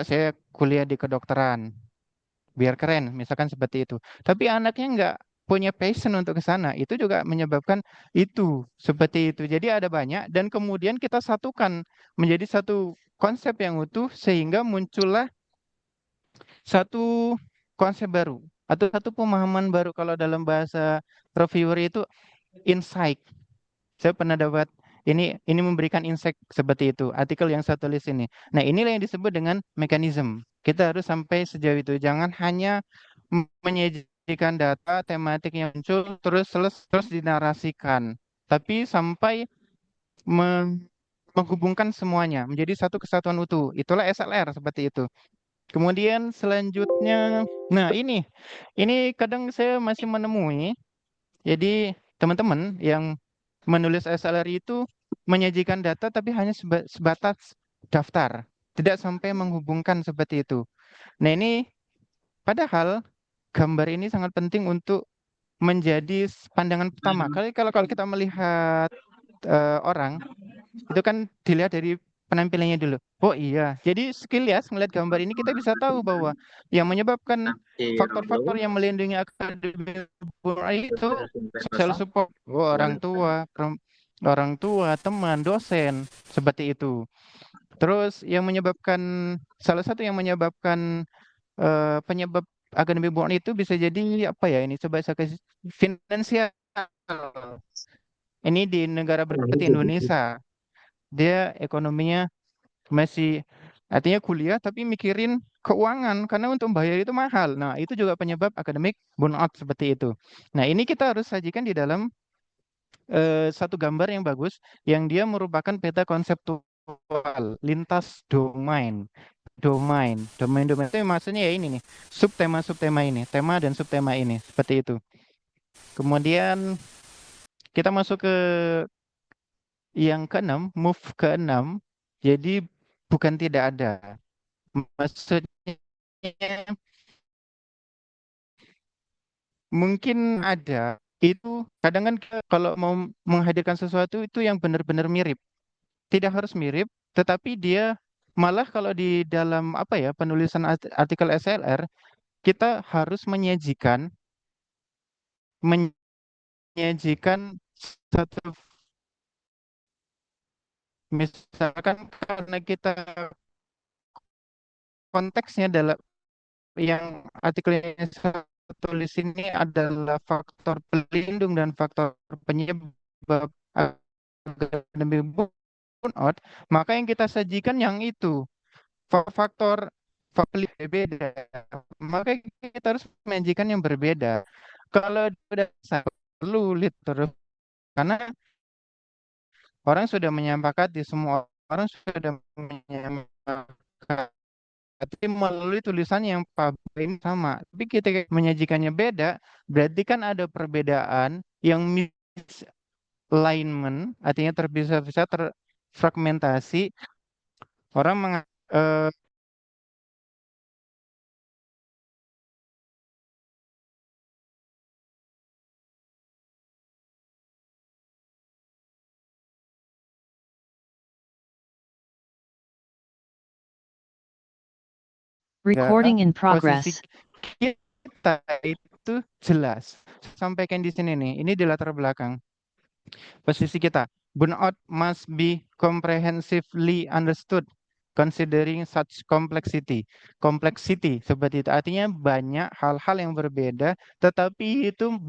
saya kuliah di kedokteran, biar keren, misalkan seperti itu. Tapi anaknya nggak punya passion untuk ke sana, itu juga menyebabkan itu seperti itu. Jadi ada banyak dan kemudian kita satukan menjadi satu konsep yang utuh sehingga muncullah satu konsep baru atau satu pemahaman baru kalau dalam bahasa reviewer itu insight. Saya pernah dapat ini memberikan insight seperti itu, artikel yang saya tulis ini. Nah, inilah yang disebut dengan mekanisme. Kita harus sampai sejauh itu. Jangan hanya menyajikan data tematik yang muncul terus dinarasikan, tapi sampai menghubungkan semuanya menjadi satu kesatuan utuh. Itulah SLR seperti itu. Kemudian selanjutnya, nah ini kadang saya masih menemui. Jadi teman-teman yang menulis SLR itu menyajikan data tapi hanya sebatas daftar, tidak sampai menghubungkan seperti itu. Nah ini padahal gambar ini sangat penting untuk menjadi pandangan pertama. Kalau kita melihat orang itu kan dilihat dari penampilannya dulu. Oh iya, jadi sekilas melihat gambar ini kita bisa tahu bahwa yang menyebabkan faktor-faktor yang melindungi akademi itu social support, oh, orang tua, teman, dosen, seperti itu. Terus yang menyebabkan salah satu yang menyebabkan penyebab akademi burn itu bisa jadi apa ya ini coba saya kasih finansial. Ini di negara seperti Indonesia, dia ekonominya masih artinya kuliah tapi mikirin keuangan karena untuk bayar itu mahal. Nah, itu juga penyebab akademik burnout seperti itu. Nah, ini kita harus sajikan di dalam satu gambar yang bagus yang dia merupakan peta konseptual lintas domain. Domain itu maksudnya ya ini nih, subtema-subtema ini, tema dan subtema ini, seperti itu. Kemudian kita masuk ke yang keenam, move keenam. Jadi bukan tidak ada. Maksudnya mungkin ada. Itu kadang kan kalau mau menghadirkan sesuatu itu yang benar-benar mirip. Tidak harus mirip, tetapi dia malah kalau di dalam apa ya penulisan artikel SLR kita harus menyajikan satu misalkan karena kita konteksnya dalam yang artikel yang saya tulis ini adalah faktor pelindung dan faktor penyebab akademi burnout, maka yang kita sajikan yang itu faktor berbeda, maka kita harus menyajikan yang berbeda. Kalau sudah perlu terus karena orang sudah menyepakati, semua orang sudah menyepakati tapi melalui tulisan yang ini sama. Tapi kita menyajikannya beda, berarti kan ada perbedaan yang misalignment, artinya terpisah-pisah, terfragmentasi. Orang eh, nggak Recording in posisi progress. kita itu jelas. Sampaikan di sini nih, ini di latar belakang. Posisi kita, burnout must be comprehensively understood considering such complexity. Complexity seperti itu. Artinya banyak hal-hal yang berbeda, tetapi itu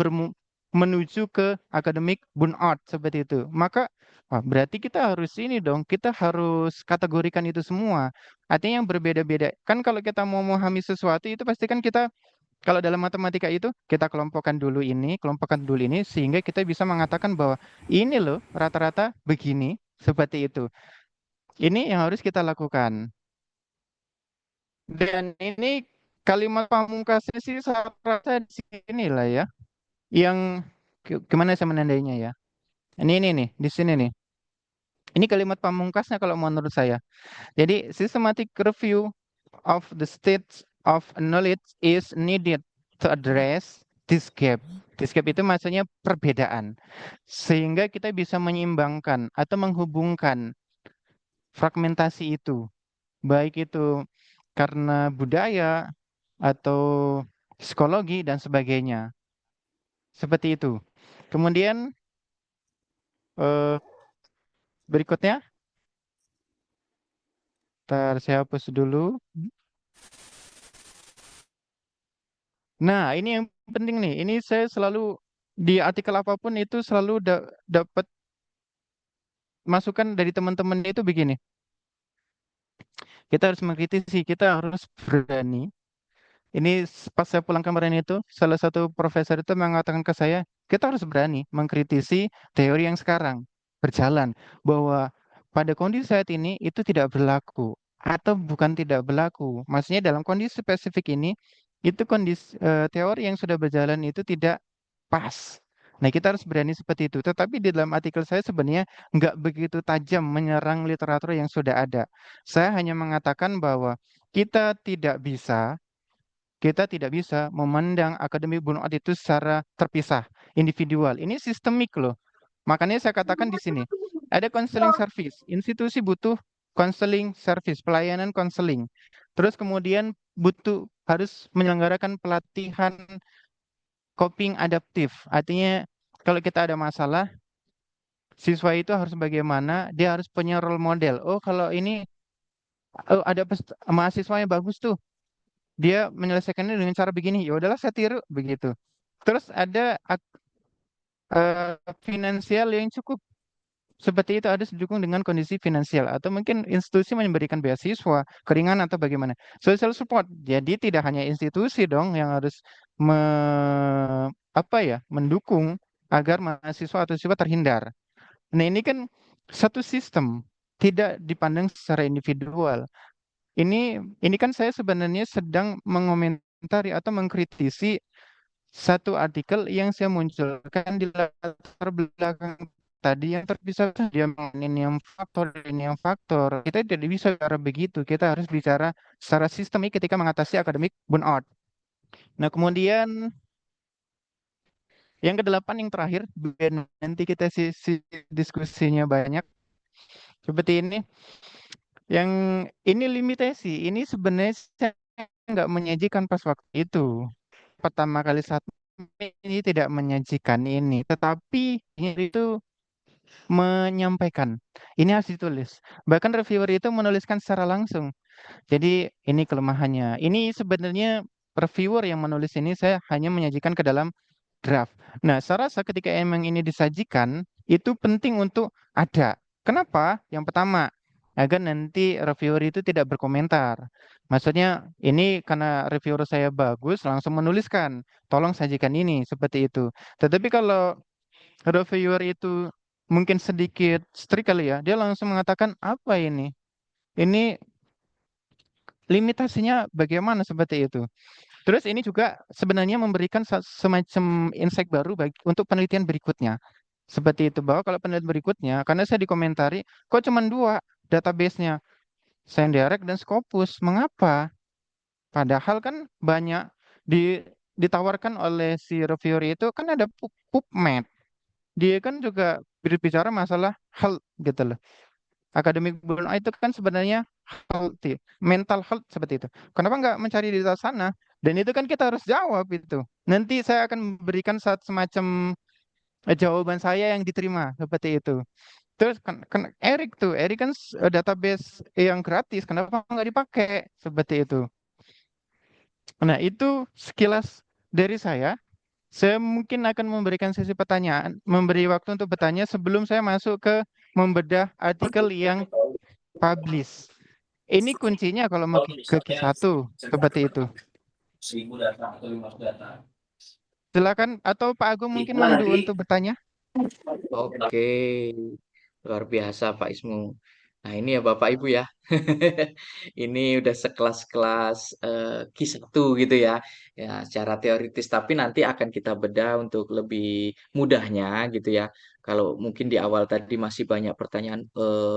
menuju ke akademik burnout seperti itu. Maka berarti kita harus ini dong, kita harus kategorikan itu semua. Artinya yang berbeda-beda. Kan kalau kita mau memahami sesuatu itu pasti kan kita kalau dalam matematika itu kita kelompokkan dulu ini sehingga kita bisa mengatakan bahwa ini loh rata-rata begini seperti itu. Ini yang harus kita lakukan. Dan ini kalimat pamungkasnya sih saya rasa di sini lah ya. Yang gimana saya menandainya ya? Ini nih di sini nih. Ini kalimat pamungkasnya kalau menurut saya. Jadi systematic review of the state of knowledge is needed to address this gap. This gap itu maksudnya perbedaan. Sehingga kita bisa menyeimbangkan atau menghubungkan fragmentasi itu. Baik itu karena budaya atau psikologi dan sebagainya. Seperti itu. Kemudian eh, berikutnya, ntar saya hapus dulu. Nah, ini yang penting nih. Ini saya selalu di artikel apapun itu selalu dapat masukan dari teman-teman itu begini. Kita harus mengkritisi, kita harus berani. Ini pas saya pulang kemarin itu, salah satu profesor itu mengatakan ke saya, kita harus berani mengkritisi teori yang sekarang berjalan, bahwa pada kondisi saat ini itu tidak berlaku atau bukan tidak berlaku. Maksudnya dalam kondisi spesifik ini, itu kondisi teori yang sudah berjalan itu tidak pas. Nah, kita harus berani seperti itu. Tetapi di dalam artikel saya sebenarnya nggak begitu tajam menyerang literatur yang sudah ada. Saya hanya mengatakan bahwa kita tidak bisa kita tidak bisa memandang akademik burnout itu secara terpisah, individual. Ini sistemik loh. Makanya saya katakan di sini, ada counseling service. Institusi butuh counseling service, pelayanan counseling. Terus kemudian butuh harus menyelenggarakan pelatihan coping adaptif. Artinya kalau kita ada masalah, siswa itu harus bagaimana, dia harus punya role model. Oh, kalau ini oh, ada mahasiswa yang bagus tuh, dia menyelesaikannya dengan cara begini, ya udahlah saya tiru begitu. Terus ada finansial yang cukup seperti itu, harus didukung dengan kondisi finansial atau mungkin institusi memberikan beasiswa keringan atau bagaimana. Social support, jadi tidak hanya institusi dong yang harus apa ya, mendukung agar mahasiswa atau siswa terhindar. Nah, ini kan satu sistem, tidak dipandang secara individual. Ini kan saya sebenarnya sedang mengomentari atau mengkritisi satu artikel yang saya munculkan di latar belakang tadi yang terpisah, dia ini yang faktor. Kita tidak bisa bicara begitu. Kita harus bicara secara sistemik ketika mengatasi akademik burnout. Nah, kemudian yang kedelapan yang terakhir, biar nanti kita sisi diskusinya banyak seperti ini. Yang ini limitasi, ini sebenarnya saya nggak menyajikan pas waktu itu. Pertama kali saat ini tidak menyajikan ini, tetapi ini itu menyampaikan. Ini harus ditulis. Bahkan reviewer itu menuliskan secara langsung. Jadi ini kelemahannya. Ini sebenarnya reviewer yang menulis ini, saya hanya menyajikan ke dalam draft. Nah, saya rasa ketika emang ini disajikan, itu penting untuk ada. Kenapa? Yang pertama, agar nanti reviewer itu tidak berkomentar. Maksudnya, ini karena reviewer saya bagus, langsung menuliskan, tolong sajikan ini, seperti itu. Tetapi kalau reviewer itu mungkin sedikit strict kali ya, dia langsung mengatakan, apa ini? Ini limitasinya bagaimana seperti itu. Terus ini juga sebenarnya memberikan semacam insight baru untuk penelitian berikutnya. Seperti itu, bahwa kalau penelitian berikutnya, karena saya dikomentari, kok cuma dua database-nya, ScienDirect dan Scopus. Mengapa? Padahal kan banyak ditawarkan oleh si reviewer itu kan ada PubMed. Dia kan juga berbicara masalah health gitu loh. Akademik burnout itu kan sebenarnya healthy, mental health seperti itu. Kenapa nggak mencari di sana? Dan itu kan kita harus jawab itu. Nanti saya akan memberikan semacam jawaban saya yang diterima seperti itu. Terus kan Eric kan database yang gratis, kenapa nggak dipakai seperti itu? Nah, itu sekilas dari saya. Saya mungkin akan memberikan sesi pertanyaan, memberi waktu untuk bertanya sebelum saya masuk ke membedah artikel yang publish. Ini kuncinya kalau mau ke Q1 seperti itu. Silakan atau Pak Agung mungkin mandu untuk bertanya. Oke, luar biasa Pak Ismu. Nah ini ya Bapak Ibu ya, ini udah sekelas-kelas Q1 gitu ya, ya secara teoritis. Tapi nanti akan kita bedah untuk lebih mudahnya gitu ya. Kalau mungkin di awal tadi masih banyak pertanyaan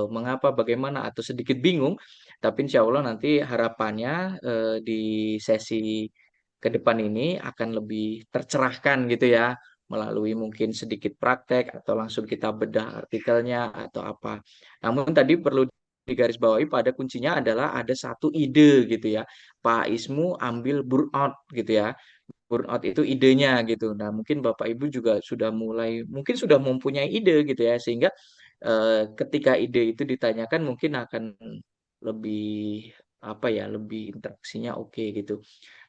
mengapa, bagaimana atau sedikit bingung, tapi insya Allah nanti harapannya di sesi ke depan ini akan lebih tercerahkan gitu ya, melalui mungkin sedikit praktek atau langsung kita bedah artikelnya atau apa. Namun tadi perlu digarisbawahi pada kuncinya adalah ada satu ide gitu ya. Pak Ismu ambil burnout gitu ya. Burnout itu idenya gitu. Nah, mungkin Bapak Ibu juga sudah mulai, mungkin sudah mempunyai ide gitu ya, sehingga ketika ide itu ditanyakan mungkin akan lebih apa ya, lebih interaksinya oke gitu.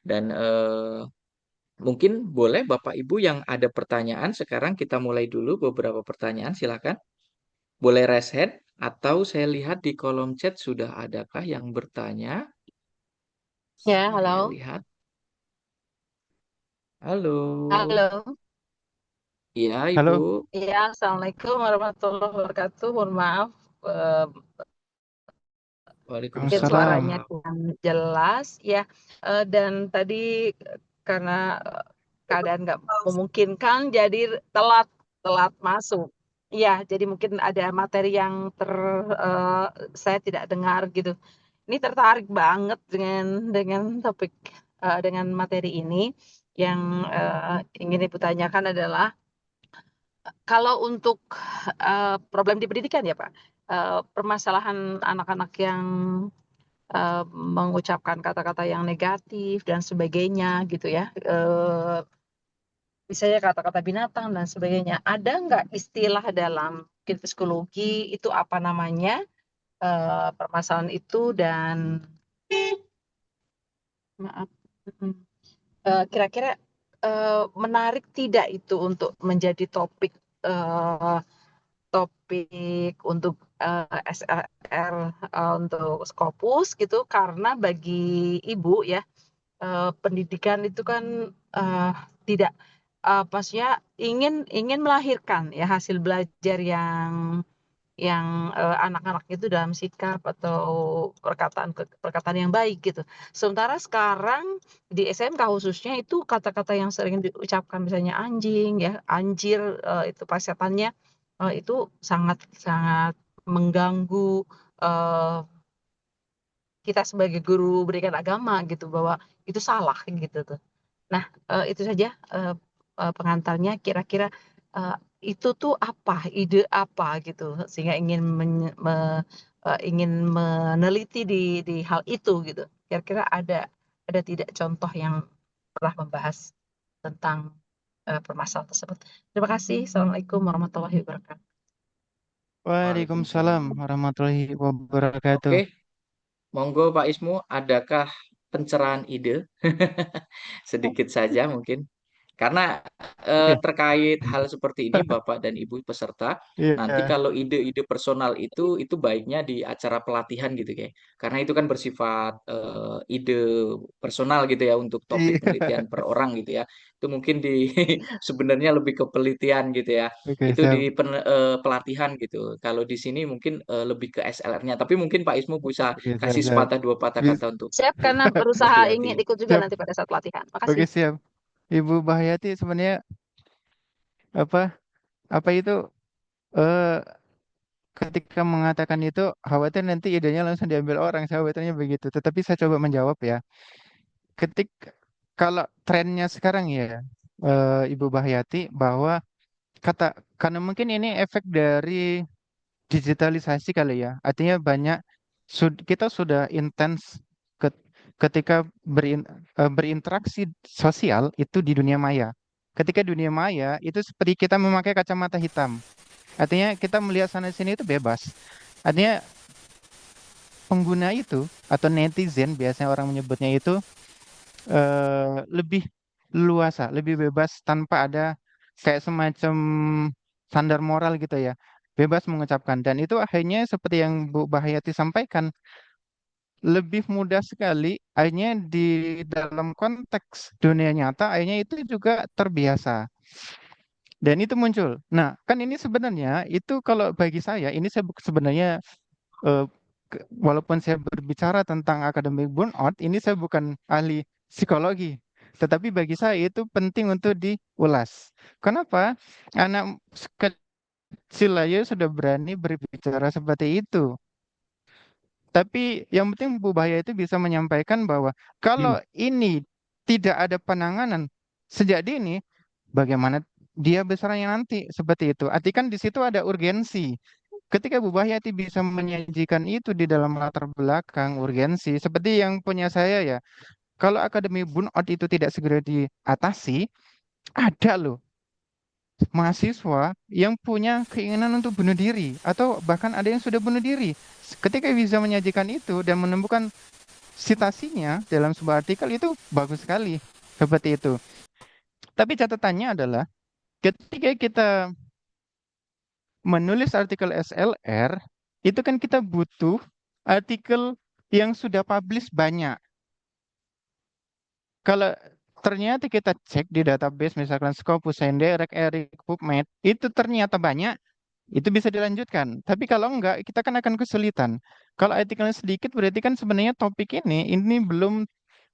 Dan mungkin boleh Bapak Ibu yang ada pertanyaan, sekarang kita mulai dulu beberapa pertanyaan, silakan. Boleh raise hand atau saya lihat di kolom chat sudah adakah yang bertanya? Ya, Saya halo. lihat. Halo. Halo. Iya, Ibu. Halo, Ya, Assalamualaikum warahmatullahi wabarakatuh. Mohon maaf, eh, mungkin Waalaikumsalam. suaranya Waalaikumsalam. kurang jelas ya. Dan tadi karena keadaan nggak memungkinkan, jadi telat telat masuk. Iya, jadi mungkin ada materi yang eh, saya tidak dengar gitu. Ini tertarik banget dengan topik dengan materi ini. Yang ingin Ibu tanyakan adalah kalau untuk problem di pendidikan ya Pak, permasalahan anak-anak yang mengucapkan kata-kata yang negatif dan sebagainya gitu ya, misalnya kata-kata binatang dan sebagainya. Ada nggak istilah dalam mungkin psikologi itu apa namanya permasalahan itu dan maaf, kira-kira menarik tidak itu untuk menjadi topik eh, topik untuk SLR untuk Scopus gitu karena bagi ibu ya pendidikan itu kan eh, tidak maksudnya ingin ingin melahirkan ya hasil belajar yang anak-anak itu dalam sikap atau perkataan yang baik gitu. Sementara sekarang di SMK khususnya itu kata-kata yang sering diucapkan misalnya anjing ya, anjir itu plesetannya itu sangat sangat mengganggu eh, kita sebagai guru pendidikan agama gitu bahwa itu salah gitu tuh. Nah, itu saja pengantarnya kira-kira eh, itu tuh apa, ide apa gitu sehingga ingin meneliti di hal itu gitu. Kira-kira ada tidak contoh yang pernah membahas tentang permasalahan tersebut. Terima kasih. Assalamualaikum warahmatullahi wabarakatuh. Waalaikumsalam Waalaikumsalam. warahmatullahi wabarakatuh. Oke, monggo Pak Ismu, adakah pencerahan ide? Sedikit saja mungkin. Karena Oke, terkait hal seperti ini Bapak dan Ibu peserta, nanti iya, kalau ide-ide personal itu baiknya di acara pelatihan gitu kayak. Karena itu kan bersifat ide personal gitu ya untuk topik iya. penelitian per orang gitu ya. Itu mungkin di sebenarnya lebih ke penelitian gitu ya. Oke, Itu di siap. pelatihan gitu. Kalau di sini mungkin lebih ke SLR-nya. Tapi mungkin Pak Ismu bisa Oke, siap, kasih siap. sepatah dua patah kata untuk Siap karena berusaha ingin hati-hati. ikut juga Siap. nanti pada saat pelatihan. Oke, Makasih. siap. Ibu Bahyati sebenarnya apa apa itu eh ketika mengatakan itu khawatir nanti idenya langsung diambil orang, saya khawatirnya begitu. Tetapi saya coba menjawab ya. Ketik kalau trennya sekarang ya, Ibu Bahyati bahwa karena mungkin ini efek dari digitalisasi kali ya. Artinya banyak kita sudah intens ke- ketika berinteraksi sosial itu di dunia maya. Ketika dunia maya itu seperti kita memakai kacamata hitam. Artinya kita melihat sana sini itu bebas. Artinya pengguna itu atau netizen biasanya orang menyebutnya itu lebih luasa, lebih bebas tanpa ada kayak semacam standar moral gitu ya. Bebas mengucapkan dan itu akhirnya seperti yang Bu Bahayati sampaikan lebih mudah sekali akhirnya di dalam konteks dunia nyata akhirnya itu juga terbiasa dan itu muncul. Nah, kan ini sebenarnya itu kalau bagi saya ini saya sebenarnya eh, walaupun saya berbicara tentang akademik burnout, ini saya bukan ahli psikologi. Tetapi bagi saya itu penting untuk diulas. Kenapa? Anak kecil aja sudah berani berbicara seperti itu. Tapi yang penting Bu Bahaya itu bisa menyampaikan bahwa Hmm. kalau ini tidak ada penanganan sejak dini, bagaimana dia besarnya nanti seperti itu. Artikan di situ ada urgensi. ketika Bu Bahyati bisa menyajikan itu di dalam latar belakang urgensi, seperti yang punya saya ya, kalau akademi burnout itu tidak segera diatasi, ada loh mahasiswa yang punya keinginan untuk bunuh diri, atau bahkan ada yang sudah bunuh diri. Ketika bisa menyajikan itu dan menemukan citasinya dalam sebuah artikel itu bagus sekali, seperti itu. Tapi catatannya adalah ketika kita menulis artikel SLR, itu kan kita butuh artikel yang sudah publish banyak. Kalau ternyata kita cek di database misalkan Scopus, Henderek, Eric, PubMed, itu ternyata banyak, itu bisa dilanjutkan. Tapi kalau enggak, kita kan akan kesulitan. Kalau artikelnya sedikit, berarti kan sebenarnya topik ini belum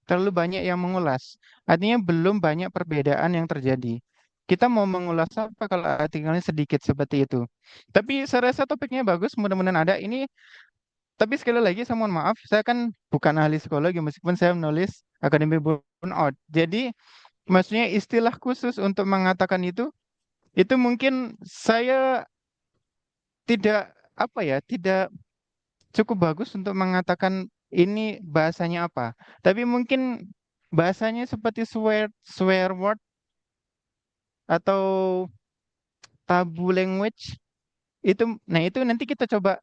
terlalu banyak yang mengulas. Artinya belum banyak perbedaan yang terjadi. Kita mau mengulas apa kalau artikelnya sedikit seperti itu. Tapi saya rasa topiknya bagus, mudah-mudahan ada. Ini tapi sekali lagi saya mohon maaf, saya kan bukan ahli psikologi meskipun saya menulis akademi burnout. Jadi maksudnya istilah khusus untuk mengatakan itu mungkin saya tidak apa ya, tidak cukup bagus untuk mengatakan ini bahasanya apa. Tapi mungkin bahasanya seperti swear word atau tabu language itu. Nah, itu nanti kita coba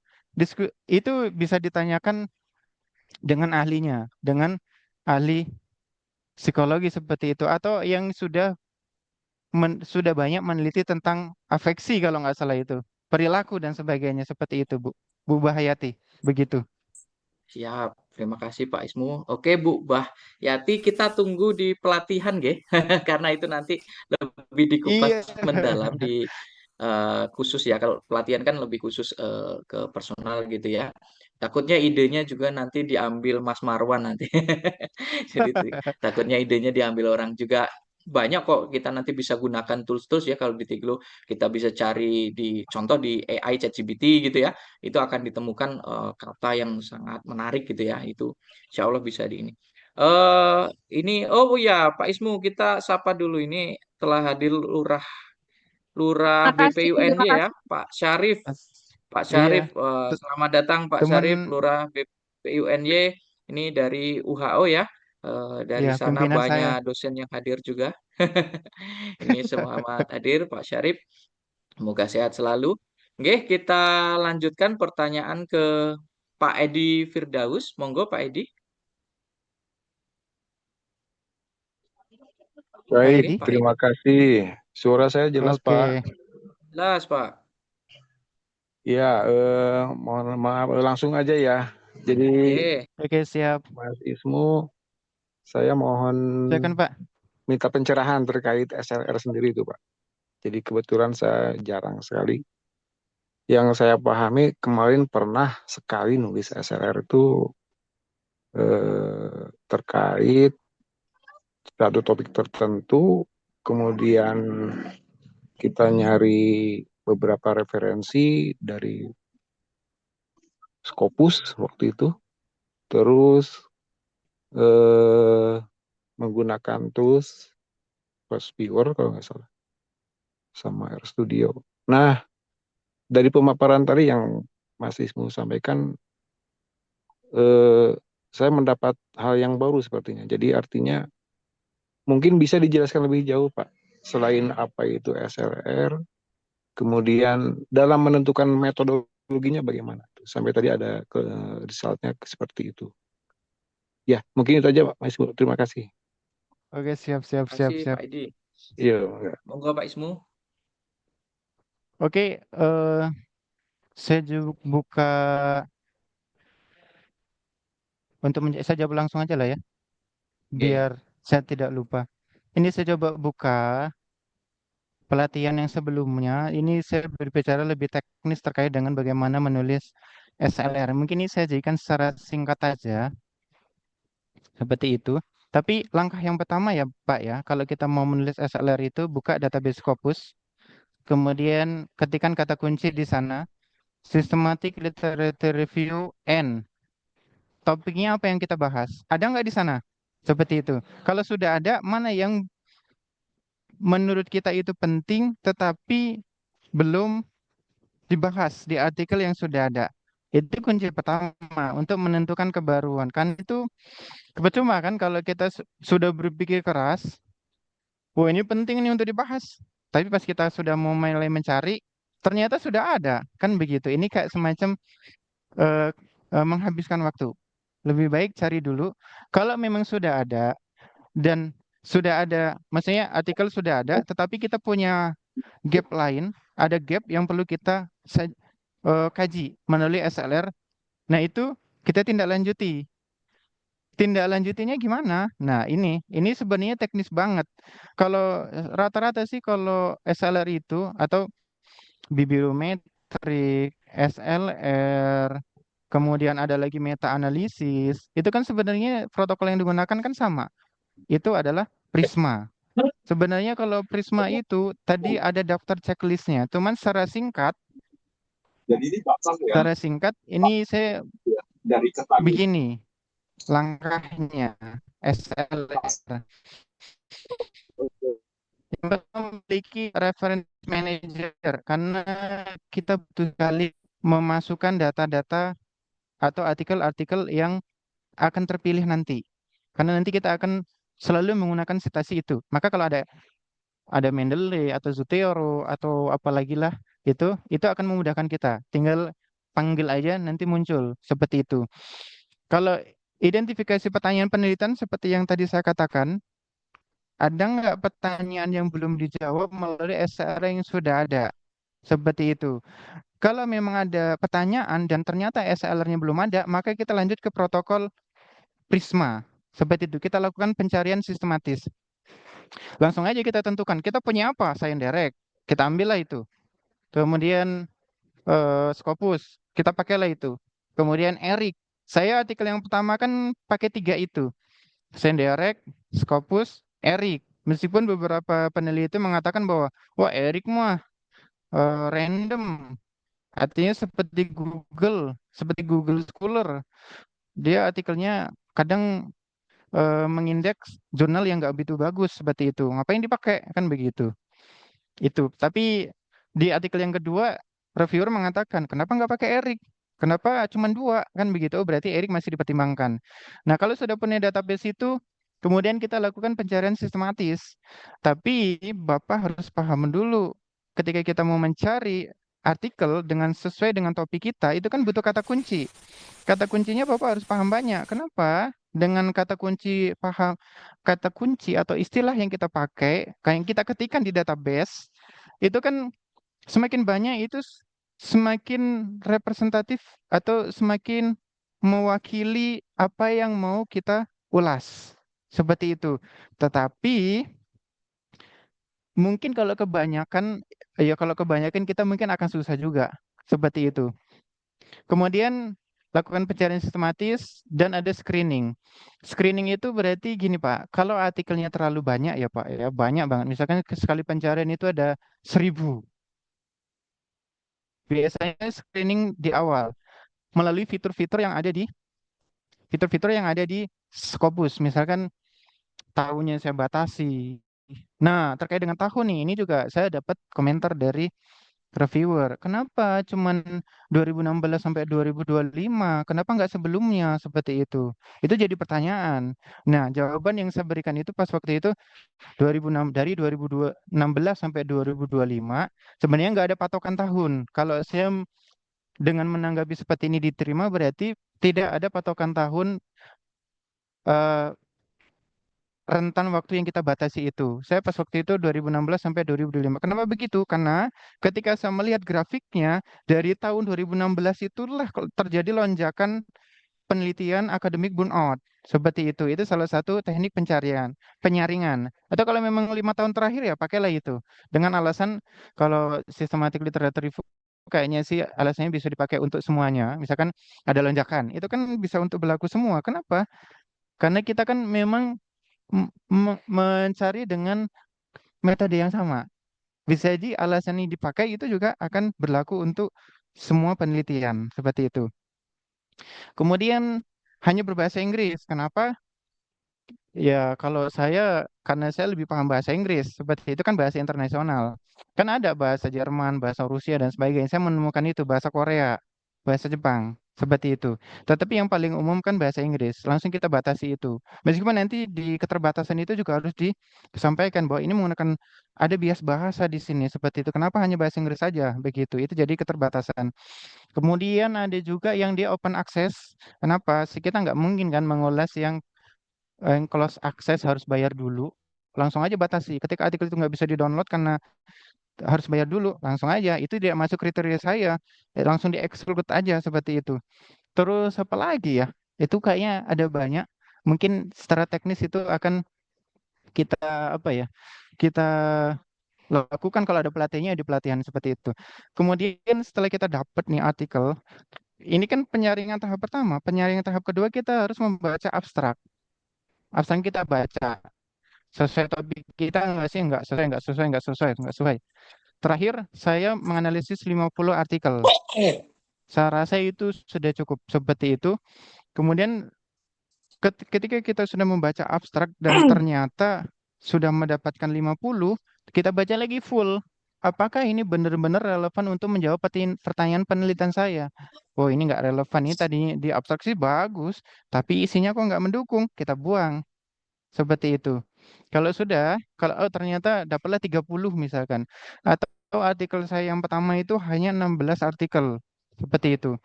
itu bisa ditanyakan dengan ahlinya, dengan ahli psikologi seperti itu atau yang sudah banyak meneliti tentang afeksi kalau nggak salah itu, perilaku dan sebagainya seperti itu, Bu. Bu Bahayati, begitu. Siap, terima kasih Pak Ismu. Oke Bu Bah Yati, kita tunggu di pelatihan nggih. Karena itu nanti lebih dikupas Iya. mendalam di khusus ya. Kalau pelatihan kan lebih khusus ke personal gitu ya. Takutnya idenya juga nanti diambil Mas Marwan nanti. Jadi takutnya idenya diambil orang juga. Banyak kok kita nanti bisa gunakan tools-tools ya kalau di Tiglo kita bisa cari di contoh di AI ChatGPT gitu ya, itu akan ditemukan kata yang sangat menarik gitu ya, itu insya Allah bisa di ini. Eh ini oh ya Pak Ismu, kita sapa dulu, ini telah hadir Lurah Lurah Makasih, BPUNY terima ya, kasih. Pak Syarif. Pak Iya, Syarif, selamat datang Pak teman Syarif, Lurah BPUNY, ini dari UHO ya. Dari ya sana pimpinan saya. banyak dosen yang hadir juga. Ini selamat hadir Pak Syarif. Semoga sehat selalu. Oke, kita lanjutkan pertanyaan ke Pak Edi Firdaus. Monggo Pak Edi. Pak Baik, Edi. Pak Edi. terima kasih. Suara saya jelas, Pak. Oke, Jelas Pak. Ya, mohon maaf, langsung aja ya. Jadi, Oke. oke, siap. Mas Ismu, saya mohon Silakan Pak. minta pencerahan terkait SLR sendiri itu, Pak. Jadi kebetulan saya jarang sekali. Yang saya pahami kemarin pernah sekali nulis SLR itu terkait satu topik tertentu, kemudian kita nyari beberapa referensi dari Scopus waktu itu, terus eh, menggunakan tools First Viewer kalau nggak salah, sama RStudio. Nah, dari pemaparan tadi yang Mas Ismu sampaikan, eh, saya mendapat hal yang baru sepertinya. Jadi artinya mungkin bisa dijelaskan lebih jauh, Pak. Selain apa itu SLR, kemudian dalam menentukan metodologinya bagaimana? Sampai tadi ada resultnya seperti itu. Ya, mungkin itu aja, Pak Mas Ismu. Terima kasih. Oke, siap, siap, Terima siap, kasih siap. Pak Edi. Iya, Monggo Pak Ismu. Oke, saya buka saya jawab langsung aja lah ya, Oke. biar saya tidak lupa. Ini saya coba buka pelatihan yang sebelumnya. Ini saya berbicara lebih teknis terkait dengan bagaimana menulis SLR. Mungkin ini saya jadikan secara singkat aja, seperti itu. Tapi langkah yang pertama ya Pak ya, kalau kita mau menulis SLR itu buka database Scopus, kemudian ketikkan kata kunci di sana, Systematic Literature Review N. Topiknya apa yang kita bahas? Ada nggak di sana? Seperti itu. Kalau sudah ada, mana yang menurut kita itu penting tetapi belum dibahas di artikel yang sudah ada. Itu kunci pertama untuk menentukan kebaruan. Kan itu percuma kan kalau kita sudah berpikir keras, wah ini penting nih untuk dibahas. Tapi pas kita sudah mau mulai mencari, ternyata sudah ada. Kan begitu. Ini kayak semacam eh, menghabiskan waktu. Lebih baik cari dulu. Kalau memang sudah ada dan sudah ada, maksudnya artikel sudah ada, tetapi kita punya gap lain, ada gap yang perlu kita kaji melalui SLR. Nah, itu kita tindak lanjuti. Tindak lanjutinya gimana? Nah, ini sebenarnya teknis banget. Kalau rata-rata sih kalau SLR itu atau bibliometrik, SLR, kemudian ada lagi meta analisis, itu kan sebenarnya protokol yang digunakan kan sama. Itu adalah Prisma. Sebenarnya kalau Prisma itu tadi ada daftar checklistnya, cuman Jadi ini pasang ya secara singkat ini saya dari Ketagi. begini langkahnya SLR. Yang pertama memiliki reference manager karena kita butuh sekali memasukkan data-data atau artikel-artikel yang akan terpilih nanti. Karena nanti kita akan selalu menggunakan citasi itu. Maka kalau ada Mendeley atau Zotero atau apalagi lah itu akan memudahkan kita. Tinggal panggil aja nanti muncul seperti itu. Kalau identifikasi pertanyaan penelitian seperti yang tadi saya katakan, ada nggak pertanyaan yang belum dijawab melalui SR yang sudah ada? Seperti itu. Kalau memang ada pertanyaan dan ternyata SLR-nya belum ada, maka kita lanjut ke protokol Prisma. Seperti itu, kita lakukan pencarian sistematis. Langsung aja kita tentukan, kita punya apa? Science Direct. Kita ambillah itu. Kemudian Scopus, kita pakailah itu. Kemudian Eric. Saya artikel yang pertama kan pakai 3 itu. Science Direct, Scopus, Eric. Meskipun beberapa peneliti mengatakan bahwa, wah Eric mah random. Artinya seperti Google Scholar. Dia artikelnya kadang mengindeks jurnal yang nggak begitu bagus seperti itu. Ngapain dipakai? Kan begitu. Itu. Tapi di artikel yang kedua, reviewer mengatakan, kenapa nggak pakai Eric? Kenapa cuma 2? Kan begitu. Oh, berarti Eric masih dipertimbangkan. Nah, kalau sudah punya database itu, kemudian kita lakukan pencarian sistematis. Tapi Bapak harus paham dulu, ketika kita mau mencari artikel dengan sesuai dengan topik kita, itu kan butuh kata kunci. Kata kuncinya Bapak harus paham banyak. Kenapa? Dengan kata kunci atau istilah yang kita pakai, kayak yang kita ketikkan di database, itu kan semakin banyak itu semakin representatif atau semakin mewakili apa yang mau kita ulas. Seperti itu. Tetapi mungkin kalau kebanyakan kita mungkin akan susah juga. Seperti itu. Kemudian lakukan pencarian sistematis dan ada screening. Screening itu berarti gini Pak, kalau artikelnya terlalu banyak ya Pak, ya banyak banget. Misalkan sekali pencarian itu ada 1.000. Biasanya screening di awal melalui fitur-fitur yang ada di Scopus. Misalkan tahunnya saya batasi. Nah, terkait dengan tahun nih, ini juga saya dapat komentar dari reviewer. Kenapa cuman 2016 sampai 2025? Kenapa nggak sebelumnya seperti itu? Itu jadi pertanyaan. Nah, jawaban yang saya berikan itu pas waktu itu 2006 dari 2016 sampai 2025 sebenarnya nggak ada patokan tahun. Kalau saya dengan menanggapi seperti ini diterima berarti tidak ada patokan tahun eh, rentan waktu yang kita batasi itu. Saya pas waktu itu 2016 sampai 2025. Kenapa begitu? Karena ketika saya melihat grafiknya dari tahun 2016 itulah terjadi lonjakan penelitian akademik burnout. Seperti itu. Itu salah satu teknik penyaringan. Atau kalau memang 5 tahun terakhir ya pakailah itu. Dengan alasan kalau systematic literature review kayaknya sih alasannya bisa dipakai untuk semuanya. Misalkan ada lonjakan, itu kan bisa untuk berlaku semua. Kenapa? Karena kita kan memang mencari dengan metode yang sama. Bisa jadi alasan ini dipakai itu juga akan berlaku untuk semua penelitian seperti itu. Kemudian hanya berbahasa Inggris. Kenapa? Ya, kalau saya karena saya lebih paham bahasa Inggris, seperti itu kan bahasa internasional. Kan ada bahasa Jerman, bahasa Rusia dan sebagainya. Saya menemukan itu bahasa Korea, bahasa Jepang, seperti itu. Tetapi yang paling umum kan bahasa Inggris. Langsung kita batasi itu. Meskipun nanti di keterbatasan itu juga harus disampaikan bahwa ini menggunakan ada bias bahasa di sini seperti itu. Kenapa hanya bahasa Inggris saja begitu? Itu jadi keterbatasan. Kemudian ada juga yang dia open access. Kenapa? Sih kita nggak mungkin kan mengulas yang close access harus bayar dulu. Langsung aja batasi. Ketika artikel itu nggak bisa di-download karena harus bayar dulu, langsung aja. Itu tidak masuk kriteria saya. Langsung di-exclude aja seperti itu. Terus apa lagi ya? Itu kayaknya ada banyak. Mungkin secara teknis itu akan kita apa ya? Kita lakukan kalau ada pelatihannya di pelatihan seperti itu. Kemudian setelah kita dapat nih artikel, ini kan penyaringan tahap pertama. Penyaringan tahap kedua kita harus membaca abstrak. Abstrak kita baca. Sesuai topik kita nggak sih? Nggak sesuai. Terakhir, saya menganalisis 50 artikel. Saya rasa itu sudah cukup seperti itu. Kemudian ketika kita sudah membaca abstrak dan ternyata sudah mendapatkan 50, kita baca lagi full. Apakah ini benar-benar relevan untuk menjawab pertanyaan penelitian saya? Oh, ini nggak relevan. Ini tadinya di abstrak sih bagus, tapi isinya kok nggak mendukung. Kita buang. Seperti itu. Kalau ternyata dapatlah 30 misalkan. Atau artikel saya yang pertama itu hanya 16 artikel. Seperti itu.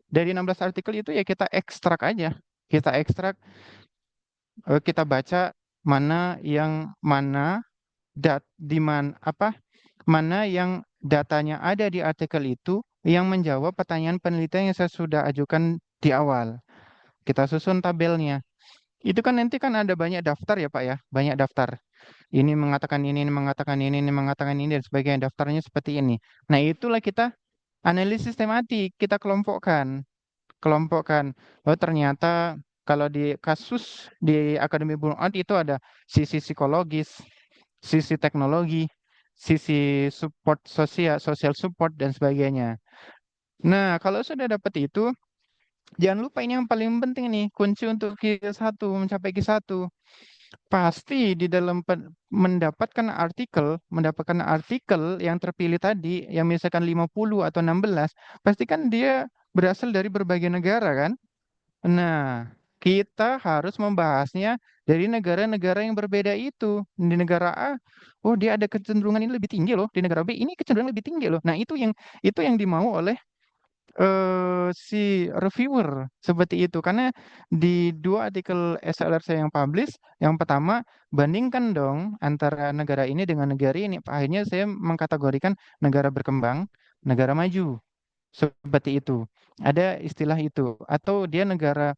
Dari 16 artikel itu ya kita ekstrak aja. Kita ekstrak, kita baca mana di mana apa mana yang datanya ada di artikel itu yang menjawab pertanyaan penelitian yang saya sudah ajukan di awal. Kita susun tabelnya. Itu kan nanti kan ada banyak daftar ya Pak ya, banyak daftar. Ini mengatakan ini mengatakan ini dan sebagainya. Daftarnya seperti ini. Nah, itulah kita analisis tematik, kita kelompokkan. Oh, ternyata kalau di kasus di Akademi Burnout itu ada sisi psikologis, sisi teknologi, sisi support sosial, social support dan sebagainya. Nah, kalau sudah dapat itu, jangan lupa ini yang paling penting nih, kunci untuk Q1, mencapai Q1. Pasti di dalam mendapatkan artikel yang terpilih tadi, yang misalkan 50 atau 16, pasti kan dia berasal dari berbagai negara kan? Nah, kita harus membahasnya dari negara-negara yang berbeda itu. Di negara A, oh dia ada kecenderungan ini lebih tinggi loh. Di negara B ini kecenderungan lebih tinggi loh. Nah, itu yang dimau oleh si reviewer seperti itu karena di dua artikel SLR saya yang publish yang pertama bandingkan dong antara negara ini dengan negara ini akhirnya saya mengkategorikan negara berkembang negara maju seperti itu ada istilah itu atau dia negara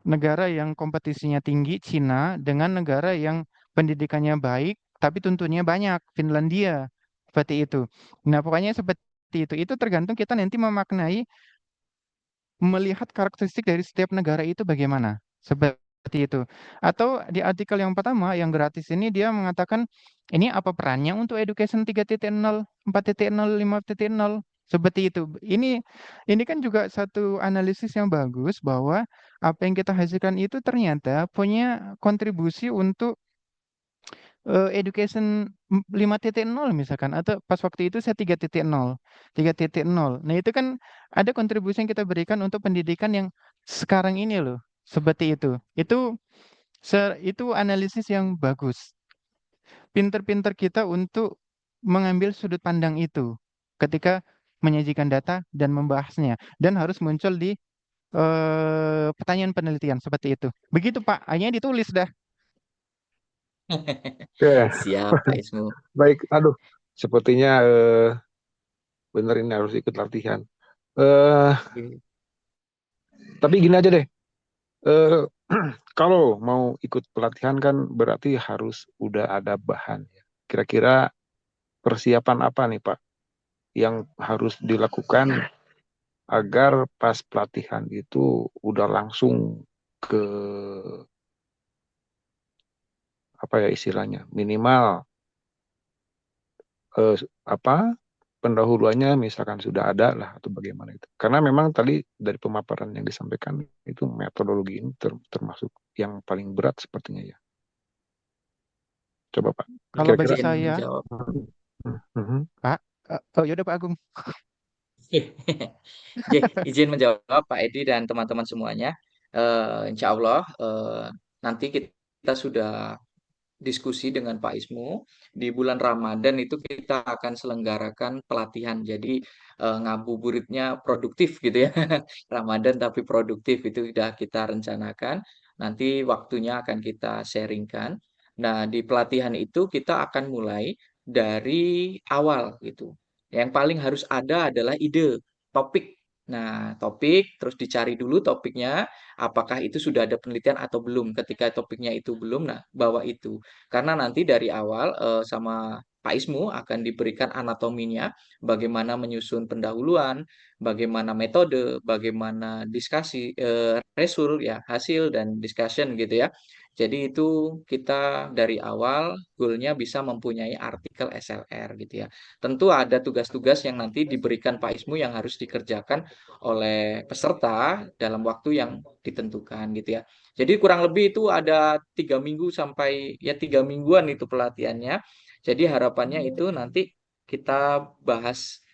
negara yang kompetisinya tinggi Cina dengan negara yang pendidikannya baik tapi tuntunya banyak Finlandia seperti itu nah pokoknya seperti itu tergantung kita nanti memaknai melihat karakteristik dari setiap negara itu bagaimana. Seperti itu. Atau di artikel yang pertama, yang gratis ini dia mengatakan, ini apa perannya untuk education 3.0, 4.0, 5.0, seperti itu. Ini kan juga satu analisis yang bagus bahwa apa yang kita hasilkan itu ternyata punya kontribusi untuk education 5.0 misalkan atau pas waktu itu saya 3.0 3.0. Nah, itu kan ada kontribusi yang kita berikan untuk pendidikan yang sekarang ini loh. Seperti itu. Itu analisis yang bagus. Pinter-pinter kita untuk mengambil sudut pandang itu ketika menyajikan data dan membahasnya dan harus muncul di pertanyaan penelitian seperti itu. Begitu Pak, hanya ditulis dah. Oke, Siap, Pak Ismu. baik. Aduh, sepertinya bener ini harus ikut latihan. Eh, tapi gini aja deh. Eh, kalau mau ikut pelatihan kan berarti harus udah ada bahan. Kira-kira persiapan apa nih Pak yang harus dilakukan agar pas pelatihan itu udah langsung ke apa ya istilahnya minimal apa pendahuluannya misalkan sudah ada lah atau bagaimana itu. Karena memang tadi dari pemaparan yang disampaikan itu metodologi ini termasuk yang paling berat sepertinya ya. Coba Pak, Kalau bagi kira-kira. Izin saya, menjawab. Mhm. Pak, oh yaudah Pak Agung. Oke, izin menjawab Pak Edi dan teman-teman semuanya. Insya Allah nanti kita sudah diskusi dengan Pak Ismu di bulan Ramadan itu kita akan selenggarakan pelatihan. Jadi ngabuburitnya produktif gitu ya. Ramadan tapi produktif itu sudah kita rencanakan. Nanti waktunya akan kita sharingkan. Nah, di pelatihan itu kita akan mulai dari awal gitu. Yang paling harus ada adalah ide, topik. Nah, topik terus dicari dulu topiknya apakah itu sudah ada penelitian atau belum. Ketika topiknya itu belum, nah bawa itu. Karena nanti dari awal sama Pak Ismu akan diberikan anatominya, bagaimana menyusun pendahuluan, bagaimana metode, bagaimana diskusi, resul ya, hasil dan discussion gitu ya. Jadi itu kita dari awal goalnya bisa mempunyai artikel SLR gitu ya. Tentu ada tugas-tugas yang nanti diberikan Pak Ismu yang harus dikerjakan oleh peserta dalam waktu yang ditentukan gitu ya. Jadi kurang lebih itu ada 3 minggu sampai ya 3 mingguan itu pelatihannya. Jadi harapannya itu nanti kita bahas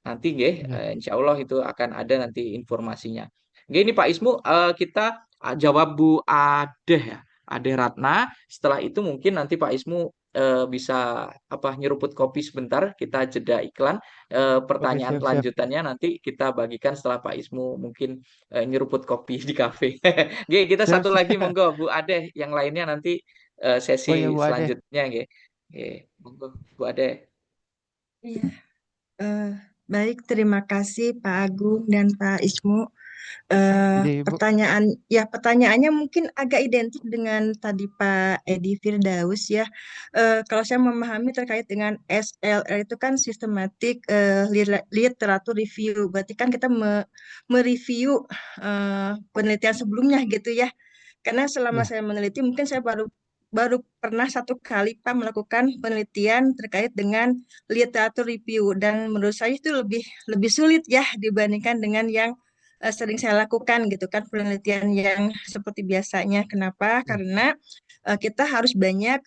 nanti nggih, Ya, insya Allah itu akan ada nanti informasinya. Nggih ini Pak Ismu, kita jawab Bu Adeh ya, Adeh Ratna. Setelah itu mungkin nanti Pak Ismu bisa apa nyeruput kopi sebentar, kita jeda iklan. oke Pertanyaan siap-siap. lanjutannya nanti kita bagikan setelah Pak Ismu mungkin nyeruput kopi di kafe. Nggih, kita satu lagi Siap-siap. monggo Bu Adeh, yang lainnya nanti Oh ya sesi Bu Ade. selanjutnya nggih. Nggih, monggo Bu Adeh. Iya, eh, baik, terima kasih Pak Agung dan Pak Ismu. Jadi Bu. Pertanyaannya mungkin agak identik dengan tadi Pak Edi Firdaus ya. Kalau saya memahami terkait dengan SLR itu kan systematic literatur review. Berarti kan kita mereview penelitian sebelumnya gitu ya. Karena selama Ya, saya meneliti, mungkin saya baru baru pernah satu kali Pak melakukan penelitian terkait dengan literatur review, dan menurut saya itu lebih lebih sulit ya dibandingkan dengan yang sering saya lakukan gitu kan, penelitian yang seperti biasanya. Kenapa? ya, Karena kita harus banyak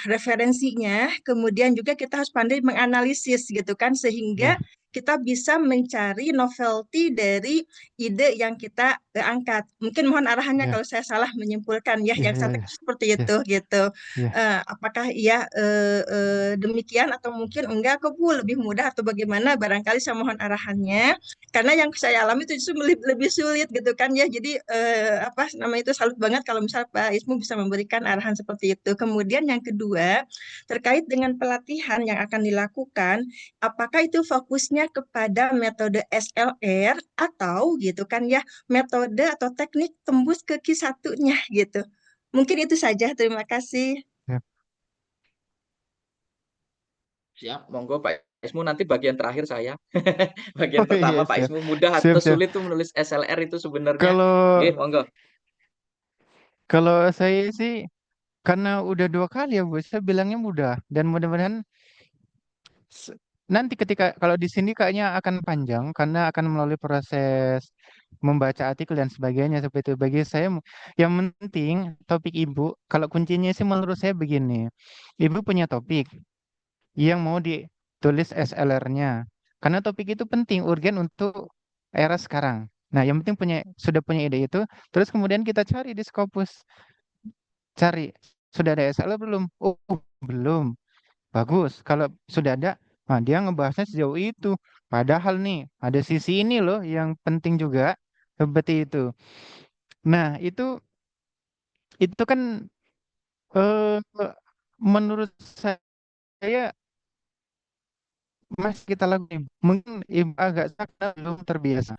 referensinya, kemudian juga kita harus pandai menganalisis gitu kan, sehingga ya, kita bisa mencari novelty dari ide yang kita angkat. Mungkin mohon arahannya ya, kalau saya salah menyimpulkan ya, ya, yang saya ya, tangkap seperti ya, itu gitu. ya, Apakah iya demikian atau mungkin enggak, kok Bu lebih mudah atau bagaimana? Barangkali saya mohon arahannya, karena yang saya alami itu justru lebih sulit gitu kan ya. Jadi apa nama itu, salut banget kalau misal Pak Ismu bisa memberikan arahan seperti itu. Kemudian yang kedua, terkait dengan pelatihan yang akan dilakukan, apakah itu fokusnya kepada metode SLR atau gitu kan ya, metode atau teknik tembus ke Q1-nya gitu. Mungkin itu saja, terima kasih. ya. Siap, monggo Pak Ismu nanti bagian terakhir saya. Bagian Oh pertama iya Pak siap. Ismu mudah atau Siap-siap. sulit tuh menulis SLR itu sebenarnya. Oke, Kalau monggo. kalau saya sih karena udah 2 kali ya Bu, saya bilangnya mudah dan mudah-mudahan S- nanti ketika kalau di sini kayaknya akan panjang karena akan melalui proses membaca artikel dan sebagainya seperti itu. Bagi saya yang penting topik Ibu, kalau kuncinya sih menurut saya begini. Ibu punya topik yang mau ditulis SLR-nya. Karena topik itu penting, urgen untuk era sekarang. Nah, yang penting sudah punya ide itu, terus kemudian kita cari di Scopus, cari sudah ada SLR belum? Oh, belum. Bagus. Kalau sudah ada, nah dia ngebahasnya sejauh itu. Padahal nih, ada sisi ini loh yang penting juga. Seperti itu. Nah, itu kan eh, menurut saya masih kita lakukan. Mungkin agak sakit belum terbiasa.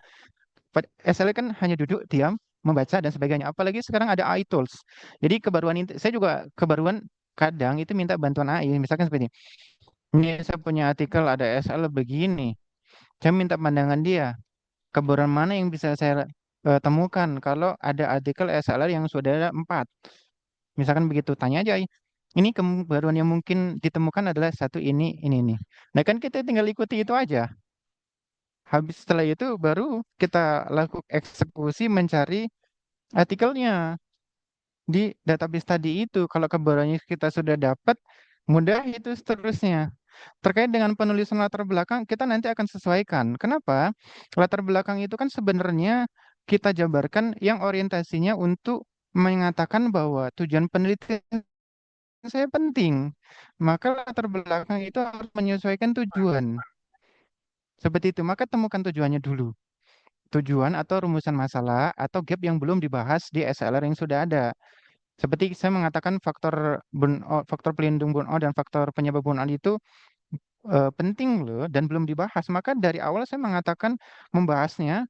SLE kan hanya duduk, diam, membaca dan sebagainya. Apalagi sekarang ada AI tools. Jadi kebaruan saya juga kebaruan kadang itu minta bantuan AI. Misalkan seperti ini. Ini saya punya artikel ada SL begini. Saya minta pandangan dia. Kebaruan mana yang bisa saya temukan kalau ada artikel SLR yang sudah ada 4. Misalkan begitu, tanya aja. Ini kebaruan yang mungkin ditemukan adalah satu ini. Nah kan kita tinggal ikuti itu aja. Habis setelah itu baru kita lakukan eksekusi mencari artikelnya di database tadi itu. Kalau kebaruannya kita sudah dapat, mudah itu seterusnya. Terkait dengan penulisan latar belakang, kita nanti akan sesuaikan. Kenapa? Latar belakang itu kan sebenarnya kita jabarkan yang orientasinya untuk mengatakan bahwa tujuan penelitian saya penting. Maka latar belakang itu harus menyesuaikan tujuan. Seperti itu, maka temukan tujuannya dulu. Tujuan atau rumusan masalah atau gap yang belum dibahas di SLR yang sudah ada. Seperti saya mengatakan faktor burnout, faktor pelindung burnout dan faktor penyebab burnout itu penting loh dan belum dibahas. Maka dari awal saya mengatakan membahasnya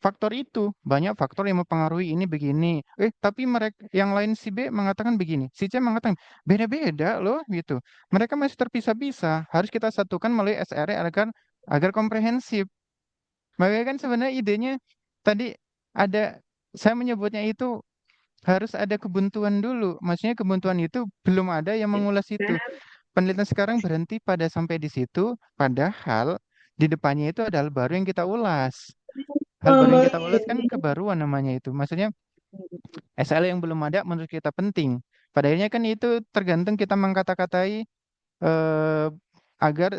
faktor itu. Banyak faktor yang mempengaruhi ini begini. Tapi mereka yang lain si B mengatakan begini, si C mengatakan beda-beda loh gitu. Mereka masih terpisah-pisah. Harus kita satukan melalui SRE agar agar komprehensif. Makanya kan sebenarnya idenya tadi ada saya menyebutnya itu harus ada kebuntuan dulu. Maksudnya kebuntuan itu belum ada yang mengulas itu. Penelitian sekarang berhenti pada sampai di situ, padahal di depannya itu adalah baru yang kita ulas. Hal baru yang kita ulas kan kebaruan namanya itu. Maksudnya SL yang belum ada menurut kita penting. Pada akhirnya kan itu tergantung kita mengkata-katai eh, agar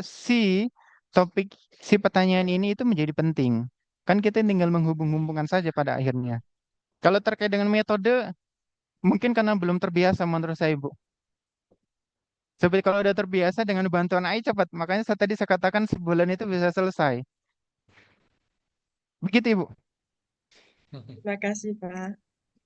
topik si pertanyaan ini itu menjadi penting. Kan kita tinggal menghubung-hubungkan saja pada akhirnya. Kalau terkait dengan metode, mungkin karena belum terbiasa menurut saya, Bu. Seperti kalau udah terbiasa dengan bantuan AI cepat, makanya saya katakan sebulan itu bisa selesai. Begitu, Ibu. Terima kasih, Pak.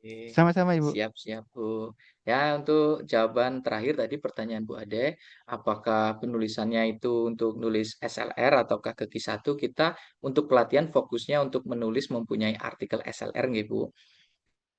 Oke, Sama-sama, Ibu. siap-siap Bu. Ya, untuk jawaban terakhir tadi pertanyaan Bu Ade, apakah penulisannya itu untuk nulis SLR ataukah ke Q1, kita untuk pelatihan fokusnya untuk menulis mempunyai artikel SLR nggih Bu.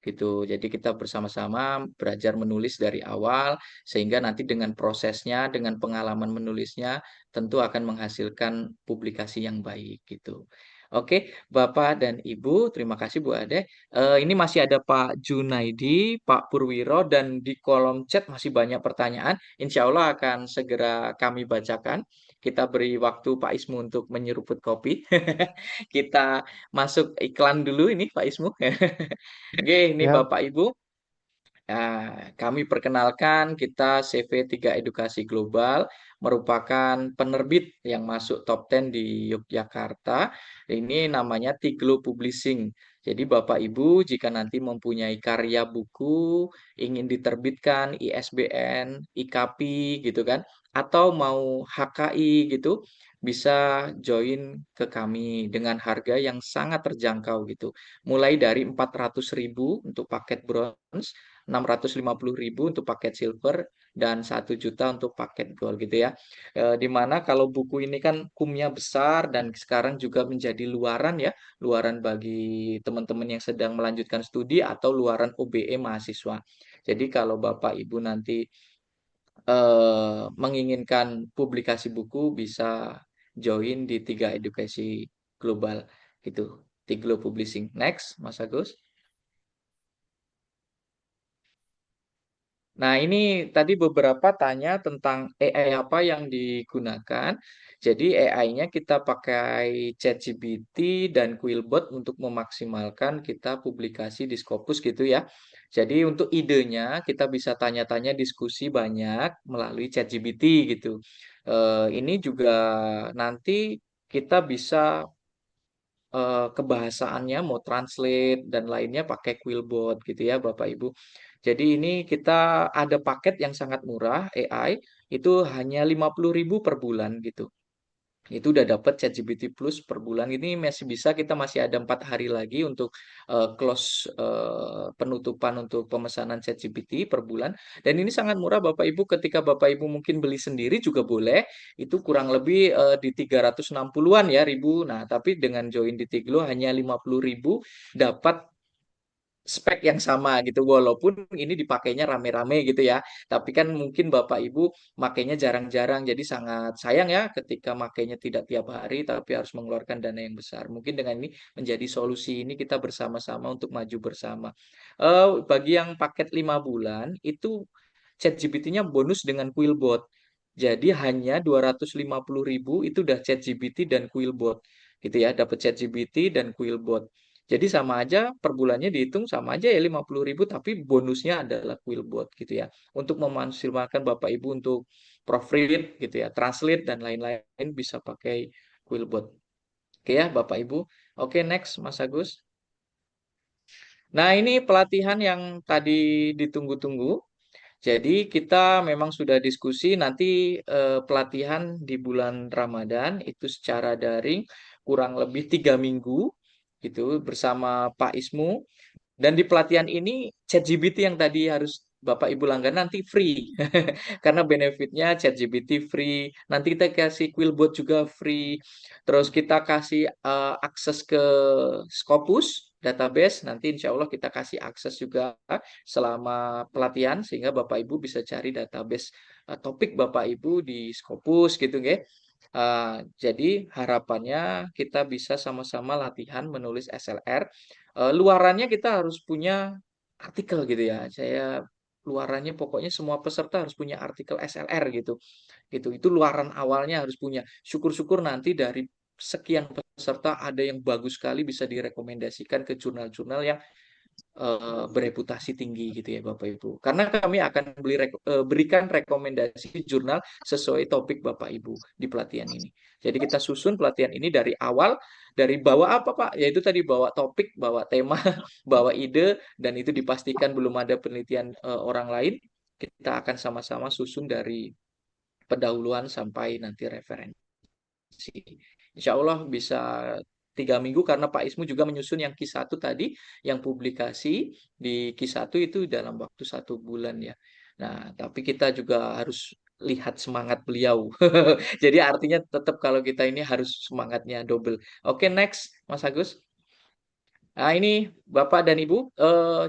Gitu. Jadi kita bersama-sama belajar menulis dari awal sehingga nanti dengan prosesnya, dengan pengalaman menulisnya tentu akan menghasilkan publikasi yang baik gitu. Oke, Bapak dan Ibu, terima kasih Bu Ade. Ini masih ada Pak Junaidi, Pak Purwiro, dan di kolom chat masih banyak pertanyaan. Insya Allah akan segera kami bacakan. Kita beri waktu Pak Ismu untuk menyeruput kopi. Kita masuk iklan dulu ini Pak Ismu. Oke, ini Ya, Bapak Ibu. Nah, kami perkenalkan kita CV3 Edukasi Global merupakan penerbit yang masuk top 10 di Yogyakarta. Ini namanya Tiglo Publishing. Jadi Bapak Ibu jika nanti mempunyai karya buku, ingin diterbitkan ISBN, IKP gitu kan, atau mau HKI gitu, bisa join ke kami dengan harga yang sangat terjangkau gitu. Mulai dari 400.000 untuk paket bronze, 650.000 untuk paket silver dan 1 juta untuk paket gold gitu ya. Di mana kalau buku ini kan kumnya besar dan sekarang juga menjadi luaran ya, luaran bagi teman-teman yang sedang melanjutkan studi atau luaran OBE mahasiswa. Jadi kalau Bapak Ibu nanti menginginkan publikasi buku bisa join di Tiga Edukasi Global gitu. Tiglo Publishing. Next, Mas Agus. Nah, ini tadi beberapa tanya tentang AI apa yang digunakan. Jadi AI-nya kita pakai ChatGPT dan Quillbot untuk memaksimalkan kita publikasi di Scopus gitu ya. Jadi untuk idenya kita bisa tanya-tanya diskusi banyak melalui ChatGPT gitu. Ini juga nanti kita bisa kebahasaannya mau translate dan lainnya pakai Quillbot gitu ya Bapak Ibu. Jadi ini kita ada paket yang sangat murah AI itu hanya 50.000 per bulan gitu. Itu udah dapat ChatGPT Plus per bulan ini masih ada 4 hari lagi untuk close penutupan untuk pemesanan ChatGPT per bulan dan ini sangat murah Bapak Ibu ketika Bapak Ibu mungkin beli sendiri juga boleh itu kurang lebih di 360-an ya ribu. Nah, tapi dengan join di Tiglo hanya 50.000 dapat spek yang sama gitu walaupun ini dipakainya rame-rame gitu ya tapi kan mungkin Bapak Ibu makainya jarang-jarang jadi sangat sayang ya ketika makainya tidak tiap hari tapi harus mengeluarkan dana yang besar mungkin dengan ini menjadi solusi ini kita bersama-sama untuk maju bersama bagi yang paket 5 bulan itu ChatGPT-nya bonus dengan Quillbot. Jadi hanya 250.000 itu udah ChatGPT dan Quillbot gitu ya, dapat ChatGPT dan Quillbot. Jadi sama aja per bulannya dihitung sama aja ya 50.000, tapi bonusnya adalah Quillbot gitu ya. Untuk memaksimalkan Bapak Ibu untuk proofread gitu ya, translate dan lain-lain bisa pakai Quillbot. Oke ya Bapak Ibu. Oke, next Mas Agus. Nah, ini pelatihan yang tadi ditunggu-tunggu. Jadi kita memang sudah diskusi nanti pelatihan di bulan Ramadan itu secara daring kurang lebih 3 minggu gitu bersama Pak Ismu. Dan di pelatihan ini ChatGPT yang tadi harus Bapak Ibu langganan nanti free. Karena benefitnya ChatGPT free. Nanti kita kasih Quillbot juga free. Terus kita kasih akses ke Scopus database. Nanti insya Allah kita kasih akses juga selama pelatihan sehingga Bapak Ibu bisa cari database topik Bapak Ibu di Scopus gitu nggih. Jadi harapannya kita bisa sama-sama latihan menulis SLR. Luarannya kita harus punya artikel gitu ya. Saya luarannya pokoknya semua peserta harus punya artikel SLR gitu. Itu luaran awalnya harus punya. Syukur-syukur nanti dari sekian peserta ada yang bagus sekali bisa direkomendasikan ke jurnal-jurnal yang bereputasi tinggi gitu ya Bapak Ibu. Karena kami akan berikan rekomendasi jurnal sesuai topik Bapak Ibu di pelatihan ini. Jadi kita susun pelatihan ini dari awal, dari bawa apa Pak? Yaitu tadi bawa topik, bawa tema, bawa ide, dan itu dipastikan belum ada penelitian orang lain. Kita akan sama-sama susun dari pendahuluan sampai nanti referensi. Insya Allah bisa 3 minggu karena Pak Ismu juga menyusun yang Q1 tadi, yang publikasi di Q1 itu dalam waktu 1 bulan ya. Nah, tapi kita juga harus lihat semangat beliau. Jadi artinya tetap kalau kita ini harus semangatnya double. Oke, next, Mas Agus. Nah, ini Bapak dan Ibu,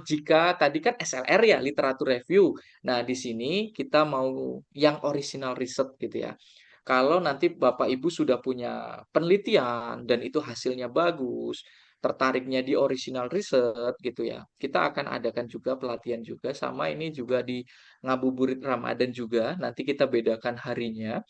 jika tadi kan SLR ya, literatur review. Nah, di sini kita mau yang original riset gitu ya. Kalau nanti Bapak Ibu sudah punya penelitian dan itu hasilnya bagus, tertariknya di original riset gitu ya. Kita akan adakan juga pelatihan juga sama ini juga di Ngabuburit Ramadan juga. Nanti kita bedakan harinya.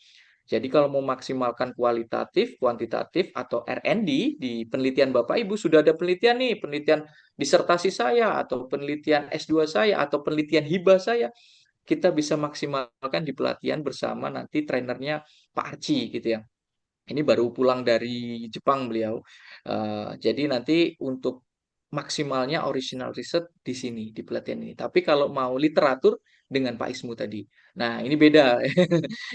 Jadi kalau mau maksimalkan kualitatif, kuantitatif, atau R&D di penelitian Bapak Ibu, sudah ada penelitian nih, penelitian disertasi saya, atau penelitian S2 saya, atau penelitian hibah saya, kita bisa maksimalkan di pelatihan bersama nanti trainernya Pak Arci gitu ya. Ini baru pulang dari Jepang beliau. Jadi nanti untuk maksimalnya original riset di sini, di pelatihan ini. Tapi kalau mau literatur dengan Pak Ismu tadi. Nah, ini beda.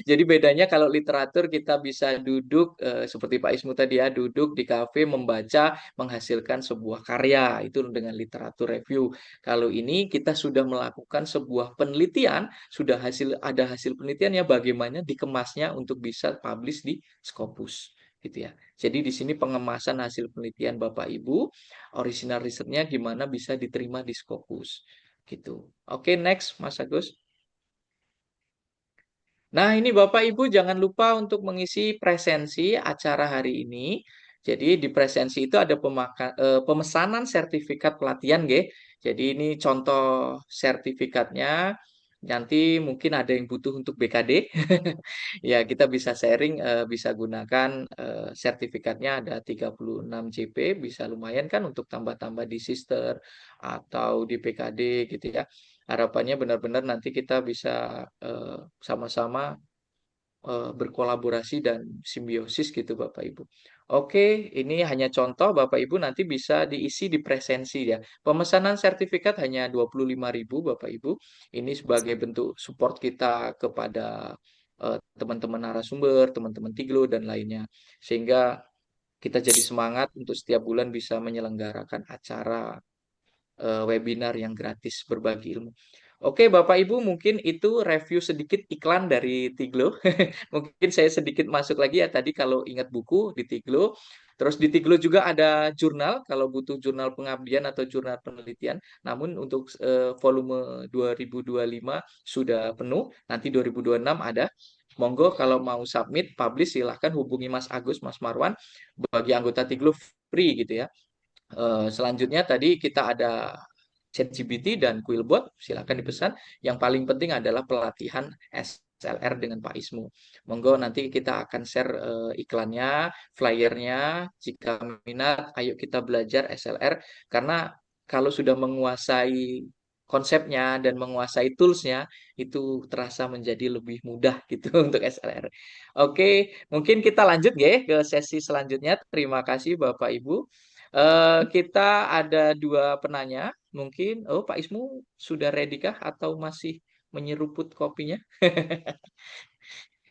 Jadi bedanya kalau literatur kita bisa duduk seperti Pak Ismu tadi ya, duduk di kafe membaca, menghasilkan sebuah karya. Itu dengan literatur review. Kalau ini kita sudah melakukan sebuah penelitian, sudah ada hasil penelitiannya, bagaimana dikemasnya untuk bisa publish di Scopus gitu ya. Jadi di sini pengemasan hasil penelitian Bapak Ibu, original risetnya gimana bisa diterima di Scopus gitu. Oke, next Mas Agus. Nah, ini Bapak Ibu jangan lupa untuk mengisi presensi acara hari ini. Jadi di presensi itu ada pemesanan sertifikat pelatihan, nggih. Jadi ini contoh sertifikatnya. Nanti mungkin ada yang butuh untuk BKD. Ya, kita bisa sharing, bisa gunakan sertifikatnya ada 36 JP, bisa lumayan kan untuk tambah-tambah di sister atau di PKD gitu ya. Harapannya benar-benar nanti kita bisa sama-sama berkolaborasi dan simbiosis gitu Bapak Ibu. Oke, ini hanya contoh Bapak Ibu nanti bisa diisi di presensi ya. Pemesanan sertifikat hanya 25.000 Bapak Ibu. Ini sebagai bentuk support kita kepada teman-teman narasumber, teman-teman Tiglo dan lainnya. Sehingga kita jadi semangat untuk setiap bulan bisa menyelenggarakan acara webinar yang gratis berbagi ilmu. Oke, Bapak Ibu, mungkin itu review sedikit iklan dari Tiglo. Mungkin saya sedikit masuk lagi ya tadi kalau ingat buku di Tiglo. Terus di Tiglo juga ada jurnal kalau butuh jurnal pengabdian atau jurnal penelitian. Namun untuk volume 2025 sudah penuh. Nanti 2026 ada. Monggo kalau mau submit, publish silahkan hubungi Mas Agus, Mas Marwan. Bagi anggota Tiglo free gitu ya. Selanjutnya tadi kita ada ChatGPT dan Quillbot, silakan dipesan. Yang paling penting adalah pelatihan SLR dengan Pak Ismu. Monggo nanti kita akan share iklannya, flyernya. Jika minat, ayo kita belajar SLR. Karena kalau sudah menguasai konsepnya dan menguasai toolsnya, itu terasa menjadi lebih mudah gitu untuk SLR. Oke, mungkin kita lanjut ya ke sesi selanjutnya. Terima kasih Bapak Ibu. Kita ada dua penanya. Mungkin, Pak Ismu sudah ready kah atau masih menyeruput kopinya?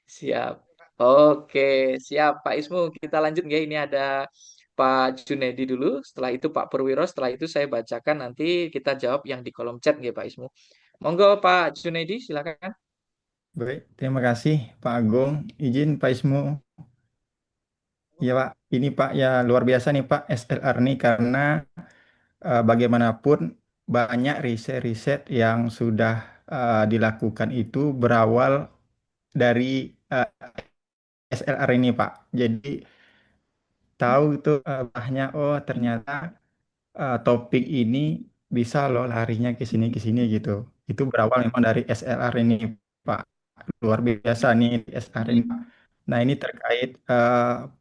Siap. Oke, siap Pak Ismu. Kita lanjut ya. Ini ada Pak Junedi dulu, setelah itu Pak Purwiro, setelah itu saya bacakan nanti kita jawab yang di kolom chat ya Pak Ismu. Monggo Pak Junedi, silakan. Baik, terima kasih Pak Agung. Izin Pak Ismu. Ya Pak, ini Pak ya luar biasa nih Pak SLR nih karena bagaimanapun banyak riset-riset yang sudah dilakukan itu berawal dari SLR ini Pak. Jadi tahu itu banyak oh ternyata topik ini bisa loh larinya ke sini gitu. Itu berawal memang dari SLR ini Pak. Luar biasa nih SLR ini Pak. Nah ini terkait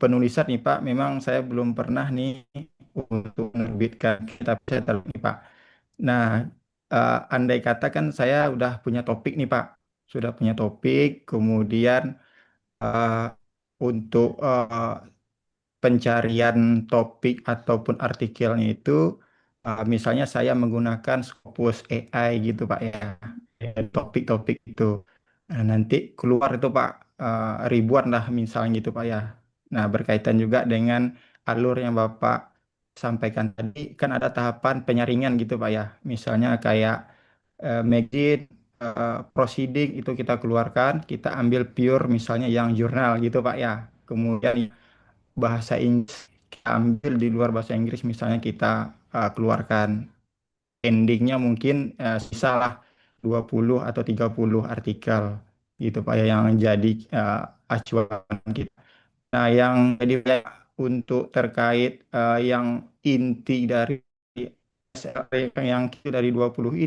penulisan nih Pak. Memang saya belum pernah nih untuk menerbitkan kitab cetak nih Pak. Nah andai kata kan saya udah punya topik nih Pak. Sudah punya topik, kemudian eh, untuk pencarian topik ataupun artikelnya itu misalnya saya menggunakan Scopus AI gitu Pak ya, topik-topik itu. Nah, nanti keluar itu Pak ribuan lah misalnya gitu Pak ya. Nah berkaitan juga dengan alur yang Bapak sampaikan tadi kan ada tahapan penyaringan gitu Pak ya. Misalnya kayak magazine, proceeding itu kita keluarkan, kita ambil pure misalnya yang jurnal gitu Pak ya. Kemudian bahasa Inggris kita ambil di luar bahasa Inggris misalnya kita keluarkan endingnya mungkin sisa lah 20 atau 30 artikel gitu Pak ya yang jadi acuan kita. Nah yang jadi untuk terkait yang inti dari yang itu dari 20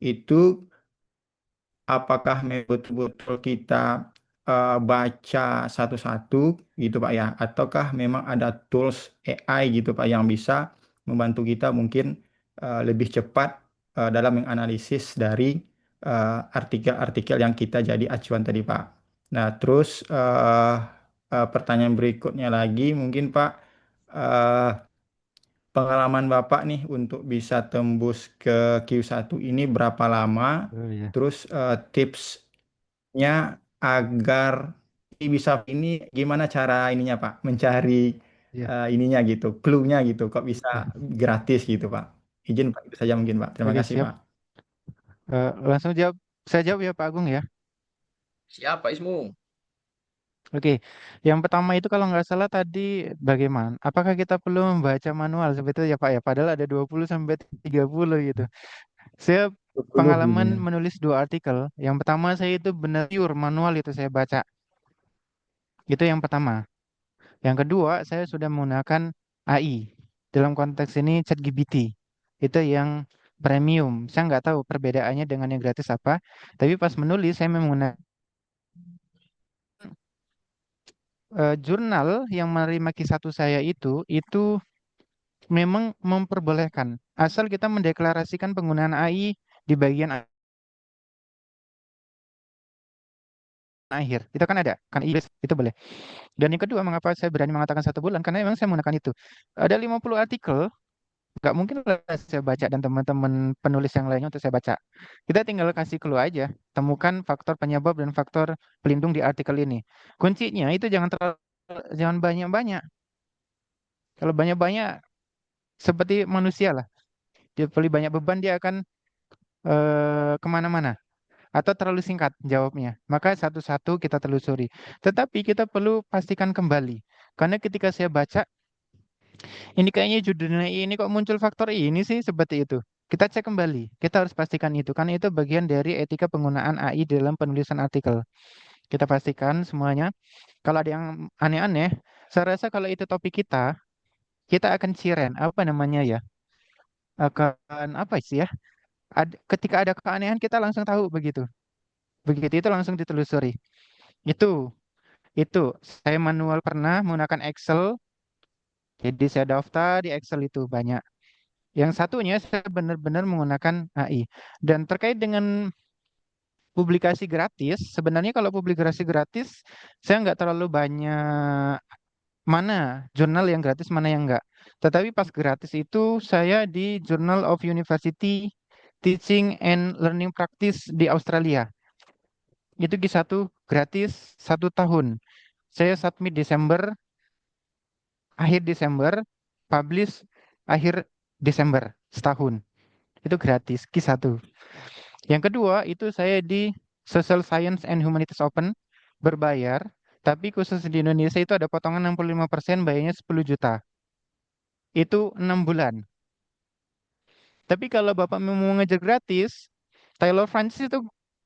itu apakah betul-betul kita baca satu-satu gitu Pak ya, ataukah memang ada tools AI gitu Pak yang bisa membantu kita mungkin lebih cepat dalam menganalisis dari artikel-artikel yang kita jadi acuan tadi Pak. Nah, terus pertanyaan berikutnya lagi mungkin Pak, eh, pengalaman Bapak nih untuk bisa tembus ke Q1 ini berapa lama? Oh iya. Terus tipsnya agar bisa ini gimana cara ininya Pak mencari Iya. ininya gitu, clue-nya gitu, kok bisa Oke. gratis gitu Pak. Izin Pak itu saja mungkin Pak. Terima Oke, kasih siap. Pak. Langsung jawab. Saya jawab ya Pak Agung ya. Siap Pak Ismu. Oke, yang pertama itu kalau nggak salah tadi bagaimana? Apakah kita perlu membaca manual sebetulnya ya Pak ya? Padahal ada 20 sampai 30 gitu. Saya 20 pengalaman ini. menulis dua artikel. Yang pertama saya itu benar pure manual itu saya baca. Itu yang pertama. Yang kedua saya sudah menggunakan AI. Dalam konteks ini ChatGPT. Itu yang premium. Saya nggak tahu perbedaannya dengan yang gratis apa. Tapi pas menulis saya menggunakan jurnal yang menerima Q1 saya itu memang memperbolehkan asal kita mendeklarasikan penggunaan AI di bagian akhir. Itu kan ada, kan Inggris itu boleh. Dan yang kedua, mengapa saya berani mengatakan 1 bulan? Karena memang saya menggunakan itu. Ada 50 artikel, nggak mungkin lah saya baca dan teman-teman penulis yang lainnya untuk saya baca. Kita tinggal kasih clue aja, temukan faktor penyebab dan faktor pelindung di artikel ini. Kuncinya itu jangan banyak-banyak. Kalau banyak-banyak seperti manusia lah. Dia beli banyak beban dia akan kemana-mana atau terlalu singkat jawabnya. Maka satu-satu kita telusuri. Tetapi kita perlu pastikan kembali. Karena ketika saya baca, ini kayaknya judulnya ini kok muncul faktor ini sih seperti itu. Kita cek kembali. Kita harus pastikan itu. Karena itu bagian dari etika penggunaan AI dalam penulisan artikel. Kita pastikan semuanya. Kalau ada yang aneh-aneh, saya rasa kalau itu topik kita akan ciren. Apa namanya ya? akan apa sih ya? Ketika ada keanehan kita langsung tahu begitu. Begitu itu langsung ditelusuri. Itu itu saya manual pernah menggunakan Excel. Jadi saya daftar di Excel itu banyak. Yang satunya saya benar-benar menggunakan AI. Dan terkait dengan publikasi gratis, sebenarnya kalau publikasi gratis, saya nggak terlalu banyak mana jurnal yang gratis, mana yang enggak. Tetapi pas gratis itu saya di Journal of University Teaching and Learning Practice di Australia. Itu Q1 gratis 1 tahun. Saya submit Desember, akhir Desember, publish akhir Desember, setahun. Itu gratis, Q1. Yang kedua, itu saya di Social Science and Humanities Open, berbayar. Tapi khusus di Indonesia itu ada potongan 65%, bayarnya 10 juta. Itu 6 bulan. Tapi kalau Bapak mau mengajar gratis, Taylor Francis itu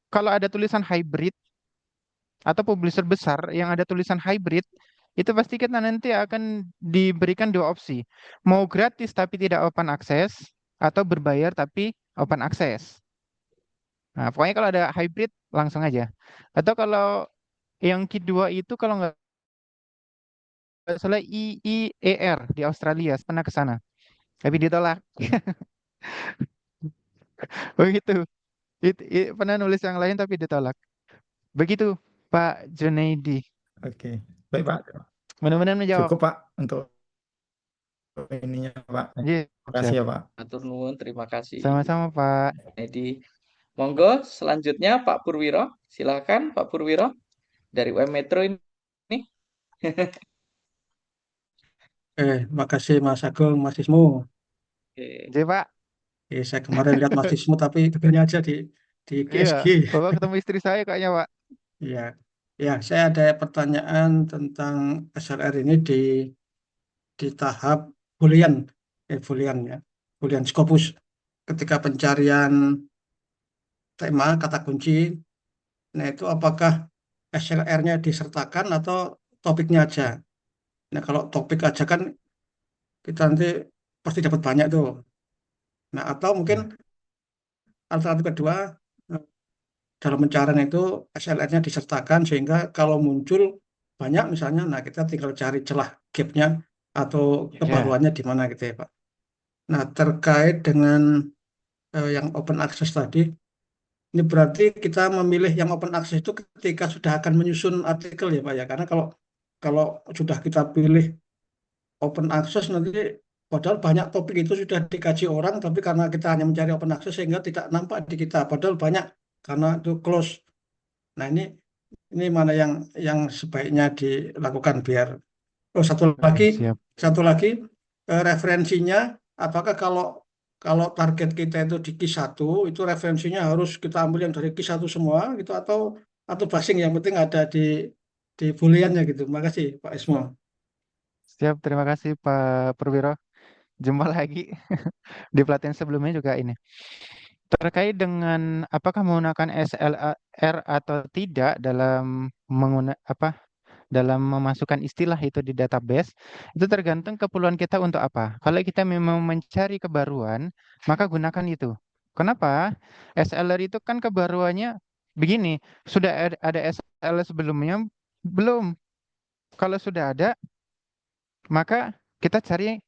kalau ada tulisan hybrid atau publisher besar yang ada tulisan hybrid, itu pasti kita nanti akan diberikan dua opsi. Mau gratis tapi tidak open access, atau berbayar tapi open access. Nah, pokoknya kalau ada hybrid langsung aja. Atau kalau yang kedua itu kalau nggak salah IIER di Australia, pernah ke sana. Tapi ditolak. Begitu. Pernah nulis yang lain tapi ditolak. Begitu, Pak Junaidi. Oke, baik Pak. Mudah-mudahan menjawab. Cukup Pak untuk ininya Pak. Iya, Terima kasih siap. ya Pak. Atur nuwun, terima kasih. Sama-sama, Pak. Jadi, monggo selanjutnya Pak Purwiro. Silakan Pak Purwiro dari UM Metro ini. Makasih Mas Agung, Mas Ismu. Oke. Jadi, Pak. Saya kemarin lihat Mas Ismu tapi kebetulannya aja di Iya, GSG. Bapak ketemu istri saya kayaknya, Pak. Iya, ya saya ada pertanyaan tentang SLR ini di tahap Boolean, Boolean ya, Boolean Scopus. Ketika pencarian tema kata kunci, nah itu apakah SLR-nya disertakan atau topiknya aja? Nah kalau topik aja kan kita nanti pasti dapat banyak tuh. Nah atau mungkin alternatif kedua, eh, dalam pencarian itu SLR-nya disertakan sehingga kalau muncul banyak misalnya, nah kita tinggal cari celah gapnya atau Ya, kebaruannya di mana gitu ya Pak. Nah terkait dengan yang open access tadi, ini berarti kita memilih yang open access itu ketika sudah akan menyusun artikel ya Pak ya, karena kalau kalau sudah kita pilih open access nanti padahal banyak topik itu sudah dikaji orang, tapi karena kita hanya mencari open access sehingga tidak nampak di kita, padahal banyak karena itu close. Nah ini mana yang sebaiknya dilakukan biar. Oh siap. satu lagi referensinya, apakah kalau kalau target kita itu di Q1 itu referensinya harus kita ambil yang dari Q1 semua gitu atau basing yang penting ada di booleannya gitu. Makasih Pak Ismo. Siap, terima kasih, Pak Perwiro. Jumpa lagi di pelatihan sebelumnya juga ini. Terkait dengan apakah menggunakan SLR atau tidak dalam memasukkan istilah itu di database, itu tergantung keperluan kita untuk apa. Kalau kita memang mencari kebaruan, maka gunakan itu. Kenapa? SLR itu kan kebaruannya begini, sudah ada SLR sebelumnya? Belum. Kalau sudah ada, maka kita cari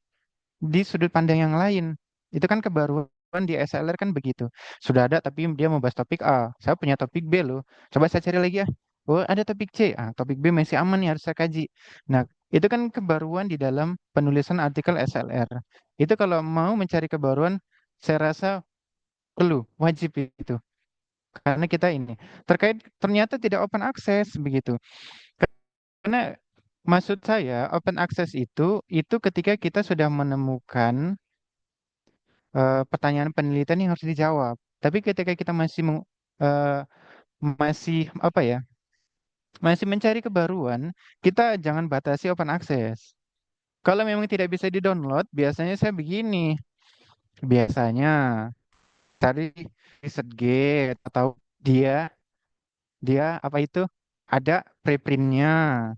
di sudut pandang yang lain. Itu kan kebaruan di SLR kan begitu. Sudah ada tapi dia mau bahas topik A. Saya punya topik B loh. Coba saya cari lagi ya. Oh, ada topik C. Topik B masih aman nih harus saya kaji. Nah, itu kan kebaruan di dalam penulisan artikel SLR. Itu kalau mau mencari kebaruan, saya rasa perlu, wajib itu. Karena kita ini terkait ternyata tidak open access begitu. Karena maksud saya open access itu ketika kita sudah menemukan pertanyaan penelitian yang harus dijawab. Tapi ketika kita eh, masih apa ya, masih mencari kebaruan, kita jangan batasi open access. Kalau memang tidak bisa di-download, biasanya saya begini. Biasanya cari ResearchGate atau dia dia apa itu ada preprintnya.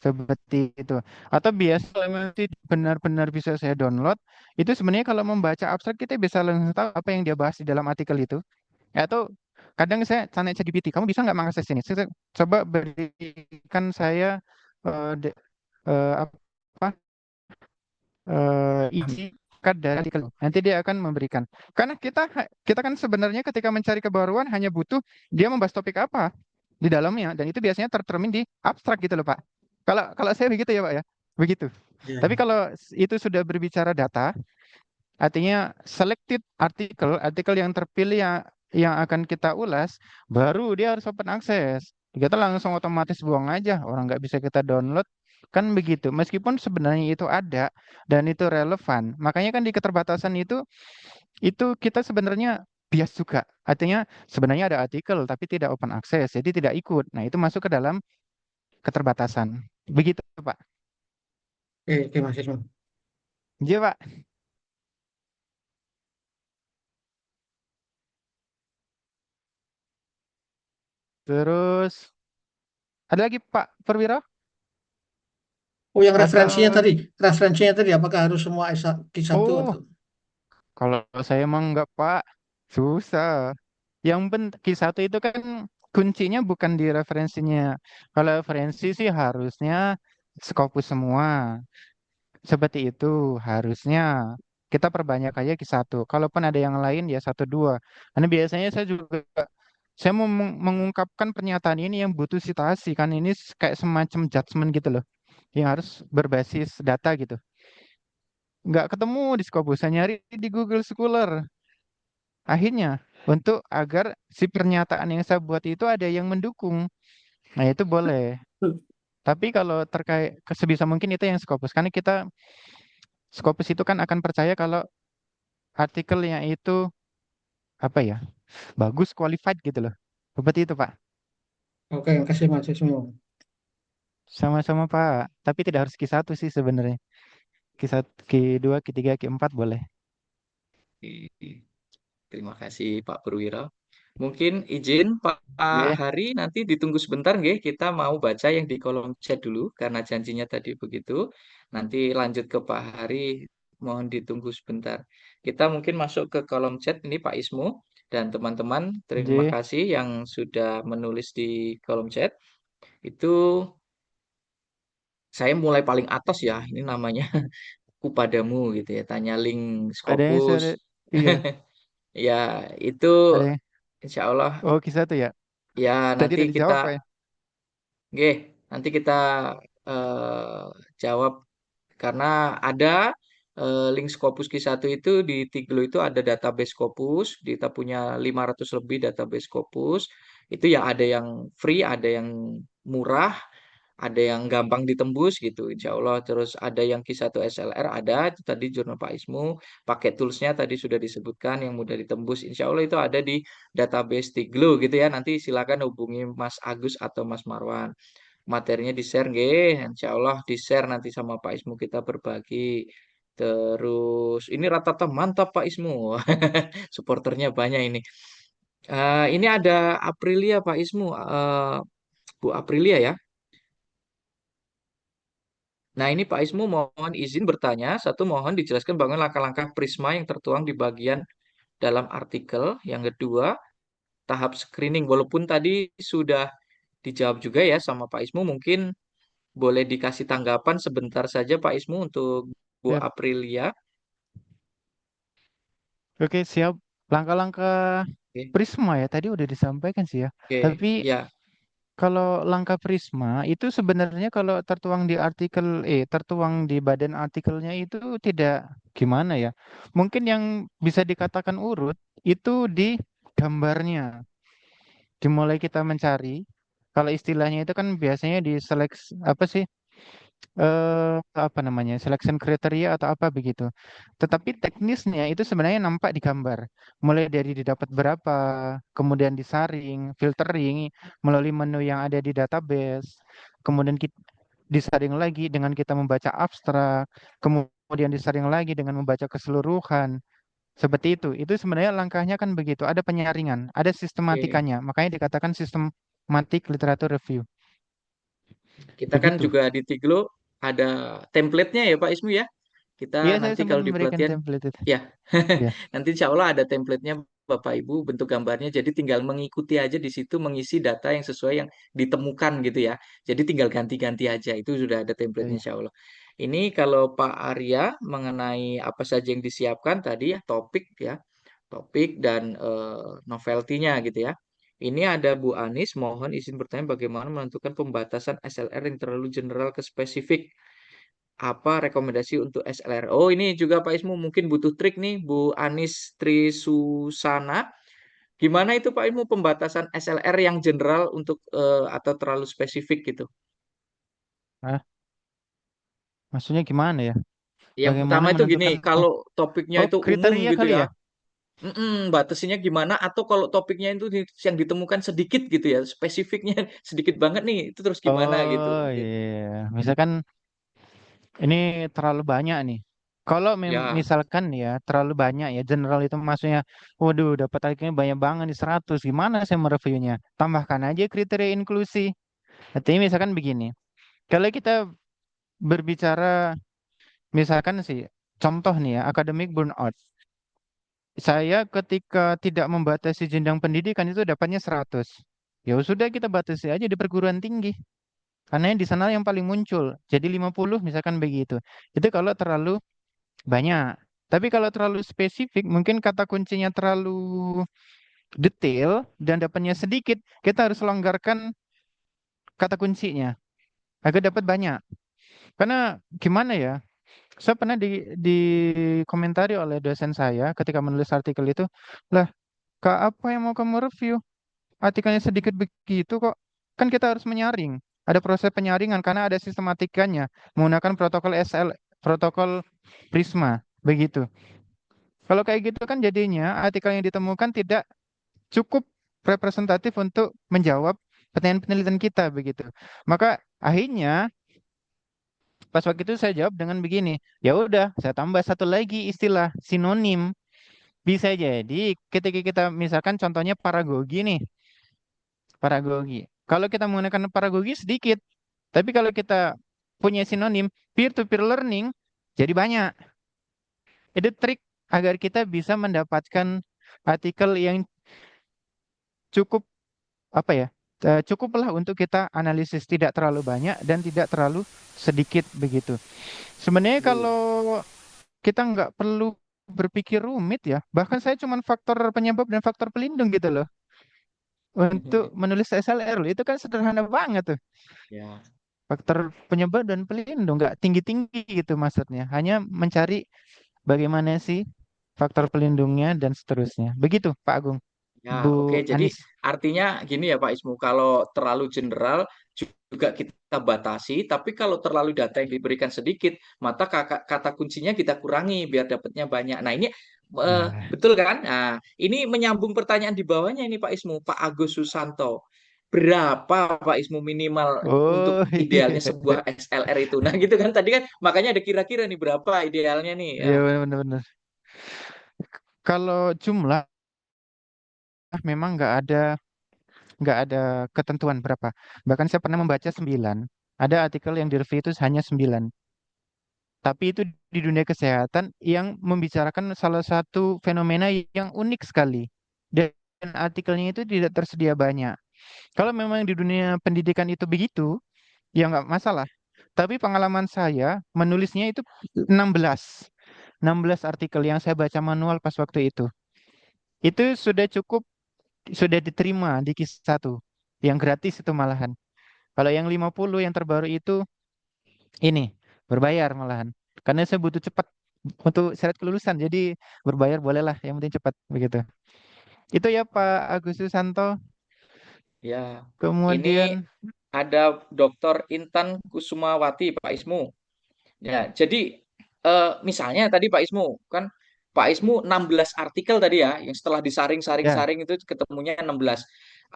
seperti itu. Atau biasa kalau masih benar-benar bisa saya download, itu sebenarnya kalau membaca abstrak kita bisa langsung tahu apa yang dia bahas di dalam artikel itu. Atau kadang saya tanya ChatGPT, kamu bisa nggak mengakses ini? Coba berikan saya apa isi cut dari artikel. Nanti dia akan memberikan. Karena kita kan sebenarnya ketika mencari kebaruan hanya butuh dia membahas topik apa di dalamnya, dan itu biasanya tercermin di abstrak gitu loh Pak. Kalau kalau saya begitu ya Pak ya, begitu. Ya, Tapi kalau itu sudah berbicara data, artinya selected artikel yang terpilih yang akan kita ulas, baru dia harus open access. Kita langsung otomatis buang aja, orang nggak bisa kita download, kan begitu. Meskipun sebenarnya itu ada dan itu relevan, makanya kan di keterbatasan itu kita sebenarnya bias juga. Artinya sebenarnya ada artikel tapi tidak open access, jadi tidak ikut. Nah itu masuk ke dalam keterbatasan. Begitu Pak. oke, oke Mas Isnu. Iya Pak. Terus ada lagi Pak Perwira? Oh, yang Atau referensinya tadi apakah harus semua Q1 oh, atau? kalau saya emang enggak Pak, susah. Yang penting Q1 itu kan kuncinya bukan di referensinya. Kalau referensi sih harusnya Scopus semua. Seperti itu harusnya. Kita perbanyak aja Q1. Kalaupun ada yang lain ya satu dua. Karena biasanya saya mau mengungkapkan pernyataan ini yang butuh citasi kan, ini kayak semacam judgement gitu loh. Yang harus berbasis data gitu. Nggak ketemu di Scopus, saya nyari di Google Scholar. Akhirnya, untuk agar si pernyataan yang saya buat itu ada yang mendukung. Nah, itu boleh. Tapi kalau terkait sebisa mungkin itu yang Scopus. Karena kita Scopus itu kan akan percaya kalau artikelnya itu apa ya, bagus, qualified gitu loh. Seperti itu, Pak. Oke, terima kasih Mas Isnu. Sama-sama, Pak. Tapi tidak harus Q1 sih sebenarnya. Q1, Q2, Q3, Q4 boleh. Terima kasih Pak Purwiro. Mungkin izin Pak Oke, Hari nanti ditunggu sebentar nggih. Kita mau baca yang di kolom chat dulu karena janjinya tadi begitu. Nanti lanjut ke Pak Hari. Mohon ditunggu sebentar. Kita mungkin masuk ke kolom chat ini Pak Ismu dan teman-teman. Terima J. kasih yang sudah menulis di kolom chat. Itu saya mulai paling atas ya. Ini namanya Ku Padamu gitu ya. Tanya link Ada yang Scopus. iya, Ya, itu ada yang, insya Allah oh Q1 ya. ya Tadi nanti udah kita dijawab, Pak ya. Oke, nanti kita eh, jawab karena ada link Scopus Q1 itu di Tiglo itu ada database Scopus, kita punya 500 lebih database Scopus. Itu ya ada yang free, ada yang murah, ada yang gampang ditembus gitu, insya Allah. Terus ada yang Q1 SLR ada, itu tadi jurnal Pak Ismu, pakai toolsnya tadi sudah disebutkan yang mudah ditembus, insya Allah itu ada di database Tiglo gitu ya. Nanti silakan hubungi Mas Agus atau Mas Marwan. Materinya di-share nggih, insya Allah di-share nanti sama Pak Ismu kita berbagi. Terus ini rata-rata mantap Pak Ismu. Supporternya banyak ini. Ini ada Aprilia Pak Ismu, Bu Aprilia ya. Nah, ini Pak Ismu mohon izin bertanya. Satu, mohon dijelaskan bagaimana langkah-langkah Prisma yang tertuang di bagian dalam artikel. Yang kedua, tahap screening. Walaupun tadi sudah dijawab juga ya sama Pak Ismu, mungkin boleh dikasih tanggapan sebentar saja Pak Ismu untuk Bu Siap. Aprilia. Oke, siap. Langkah-langkah Oke, Prisma ya, tadi udah disampaikan sih ya. oke, Tapi ya, kalau langkah Prisma itu sebenarnya kalau tertuang di tertuang di badan artikelnya itu tidak gimana ya. Mungkin yang bisa dikatakan urut itu di gambarnya. Dimulai kita mencari. Kalau istilahnya itu kan biasanya di apa sih? Apa namanya, selection kriteria atau apa begitu. Tetapi teknisnya itu sebenarnya nampak di gambar. Mulai dari didapat berapa, kemudian disaring, filtering melalui menu yang ada di database, kemudian disaring lagi dengan kita membaca abstrak, kemudian disaring lagi dengan membaca keseluruhan. Seperti itu. Itu sebenarnya langkahnya kan begitu. Ada penyaringan, ada oke, sistematikanya. Makanya dikatakan sistematic literature review. Kita kan Begitu. juga di Tiglo ada template-nya ya Pak Ismu ya. Iya, Kita saya nanti sempat kalau di memberikan pelatihan, template itu. ya Ya. nanti insya Allah ada template-nya Bapak Ibu, bentuk gambarnya. Jadi tinggal mengikuti aja di situ, mengisi data yang sesuai yang ditemukan gitu ya. Jadi tinggal ganti-ganti aja, itu sudah ada Ya, template-nya ya. insya Allah. Ini kalau Pak Arya mengenai apa saja yang disiapkan tadi ya, topik dan novelty-nya gitu ya. Ini ada Bu Anis, mohon izin bertanya bagaimana menentukan pembatasan SLR yang terlalu general ke spesifik. Apa rekomendasi untuk SLR? Oh, ini juga Pak Ismu mungkin butuh trik nih, Bu Anis Trisusana. Gimana itu Pak Ismu pembatasan SLR yang general untuk atau terlalu spesifik gitu? Ah, maksudnya gimana ya? Yang Bagaimana pertama itu gini, menentukan kalau topiknya oh itu umum kriteria gitu kali ya, ya? batasinnya gimana? Atau kalau topiknya itu yang ditemukan sedikit gitu ya, spesifiknya sedikit banget nih, itu terus gimana gitu Oh mungkin? iya, misalkan ini terlalu banyak nih. Kalau Ya, misalkan ya terlalu banyak ya general itu maksudnya, waduh dapat artikelnya banyak banget di 100. Gimana saya mereviewnya? Tambahkan aja kriteria inklusi. Artinya misalkan begini, kalau kita berbicara misalkan sih, contoh nih ya, academic burnout. Saya ketika tidak membatasi jenjang pendidikan itu dapatnya 100. Ya sudah kita batasi aja di perguruan tinggi. Karena yang di sana yang paling muncul. Jadi 50 misalkan begitu. Itu kalau terlalu banyak. Tapi kalau terlalu spesifik, mungkin kata kuncinya terlalu detail dan dapatnya sedikit, kita harus longgarkan kata kuncinya agar dapat banyak. Karena gimana ya? Saya pernah dikomentari oleh dosen saya ketika menulis artikel itu, lah, Kak, apa yang mau kamu review? Artikelnya sedikit begitu kok. Kan kita harus menyaring. Ada proses penyaringan karena ada sistematikanya menggunakan protokol protokol Prisma, begitu. Kalau kayak gitu kan jadinya artikel yang ditemukan tidak cukup representatif untuk menjawab pertanyaan penelitian kita, begitu. Maka akhirnya pas waktu itu saya jawab dengan begini, ya udah, saya tambah satu lagi istilah sinonim. Bisa jadi ketika kita misalkan contohnya paragogi nih, paragogi. Kalau kita menggunakan paragogi sedikit, tapi kalau kita punya sinonim peer-to-peer learning, jadi banyak. Itu trik agar kita bisa mendapatkan artikel yang cukup apa ya? Cukuplah untuk kita analisis tidak terlalu banyak dan tidak terlalu sedikit begitu. Sebenarnya iya. kalau kita nggak perlu berpikir rumit ya, bahkan saya cuma faktor penyebab dan faktor pelindung gitu loh untuk menulis SLR loh. Itu kan sederhana banget tuh. Ya. Faktor penyebab dan pelindung nggak tinggi-tinggi gitu maksudnya. Hanya mencari bagaimana sih faktor pelindungnya dan seterusnya. Begitu Pak Agung, Ya, Bu oke. Jadi Anis. artinya gini ya Pak Ismu, kalau terlalu general juga kita batasi, tapi kalau terlalu data yang diberikan sedikit, maka kata kuncinya kita kurangi biar dapatnya banyak. Nah, ini Nah, betul kan? Nah, ini menyambung pertanyaan di bawahnya ini Pak Ismu, Pak Agus Susanto. Berapa Pak Ismu minimal untuk oh idealnya iya, sebuah SLR itu? Nah, gitu kan tadi kan makanya ada kira-kira nih berapa idealnya nih. Ya. iya benar-benar. Kalau jumlah memang nggak ada ketentuan berapa. Bahkan saya pernah membaca 9. Ada artikel yang direview itu hanya 9. Tapi itu di dunia kesehatan yang membicarakan salah satu fenomena yang unik sekali. Dan artikelnya itu tidak tersedia banyak. Kalau memang di dunia pendidikan itu begitu, ya nggak masalah. Tapi pengalaman saya menulisnya itu 16. 16 artikel yang saya baca manual pas waktu itu. Itu sudah cukup, sudah diterima di Q1. Yang gratis itu malahan. Kalau yang 50 yang terbaru itu ini berbayar malahan. Karena saya butuh cepat untuk syarat kelulusan. Jadi berbayar bolehlah, yang penting cepat begitu. Itu ya Pak Agus Susanto. Ya, ini Kemudian ada Dr. Intan Kusumawati, Pak Ismu. Ya, jadi misalnya tadi Pak Ismu kan Pak Ismu 16 artikel tadi ya, yang setelah ya disaring-saring-saring itu ketemunya 16.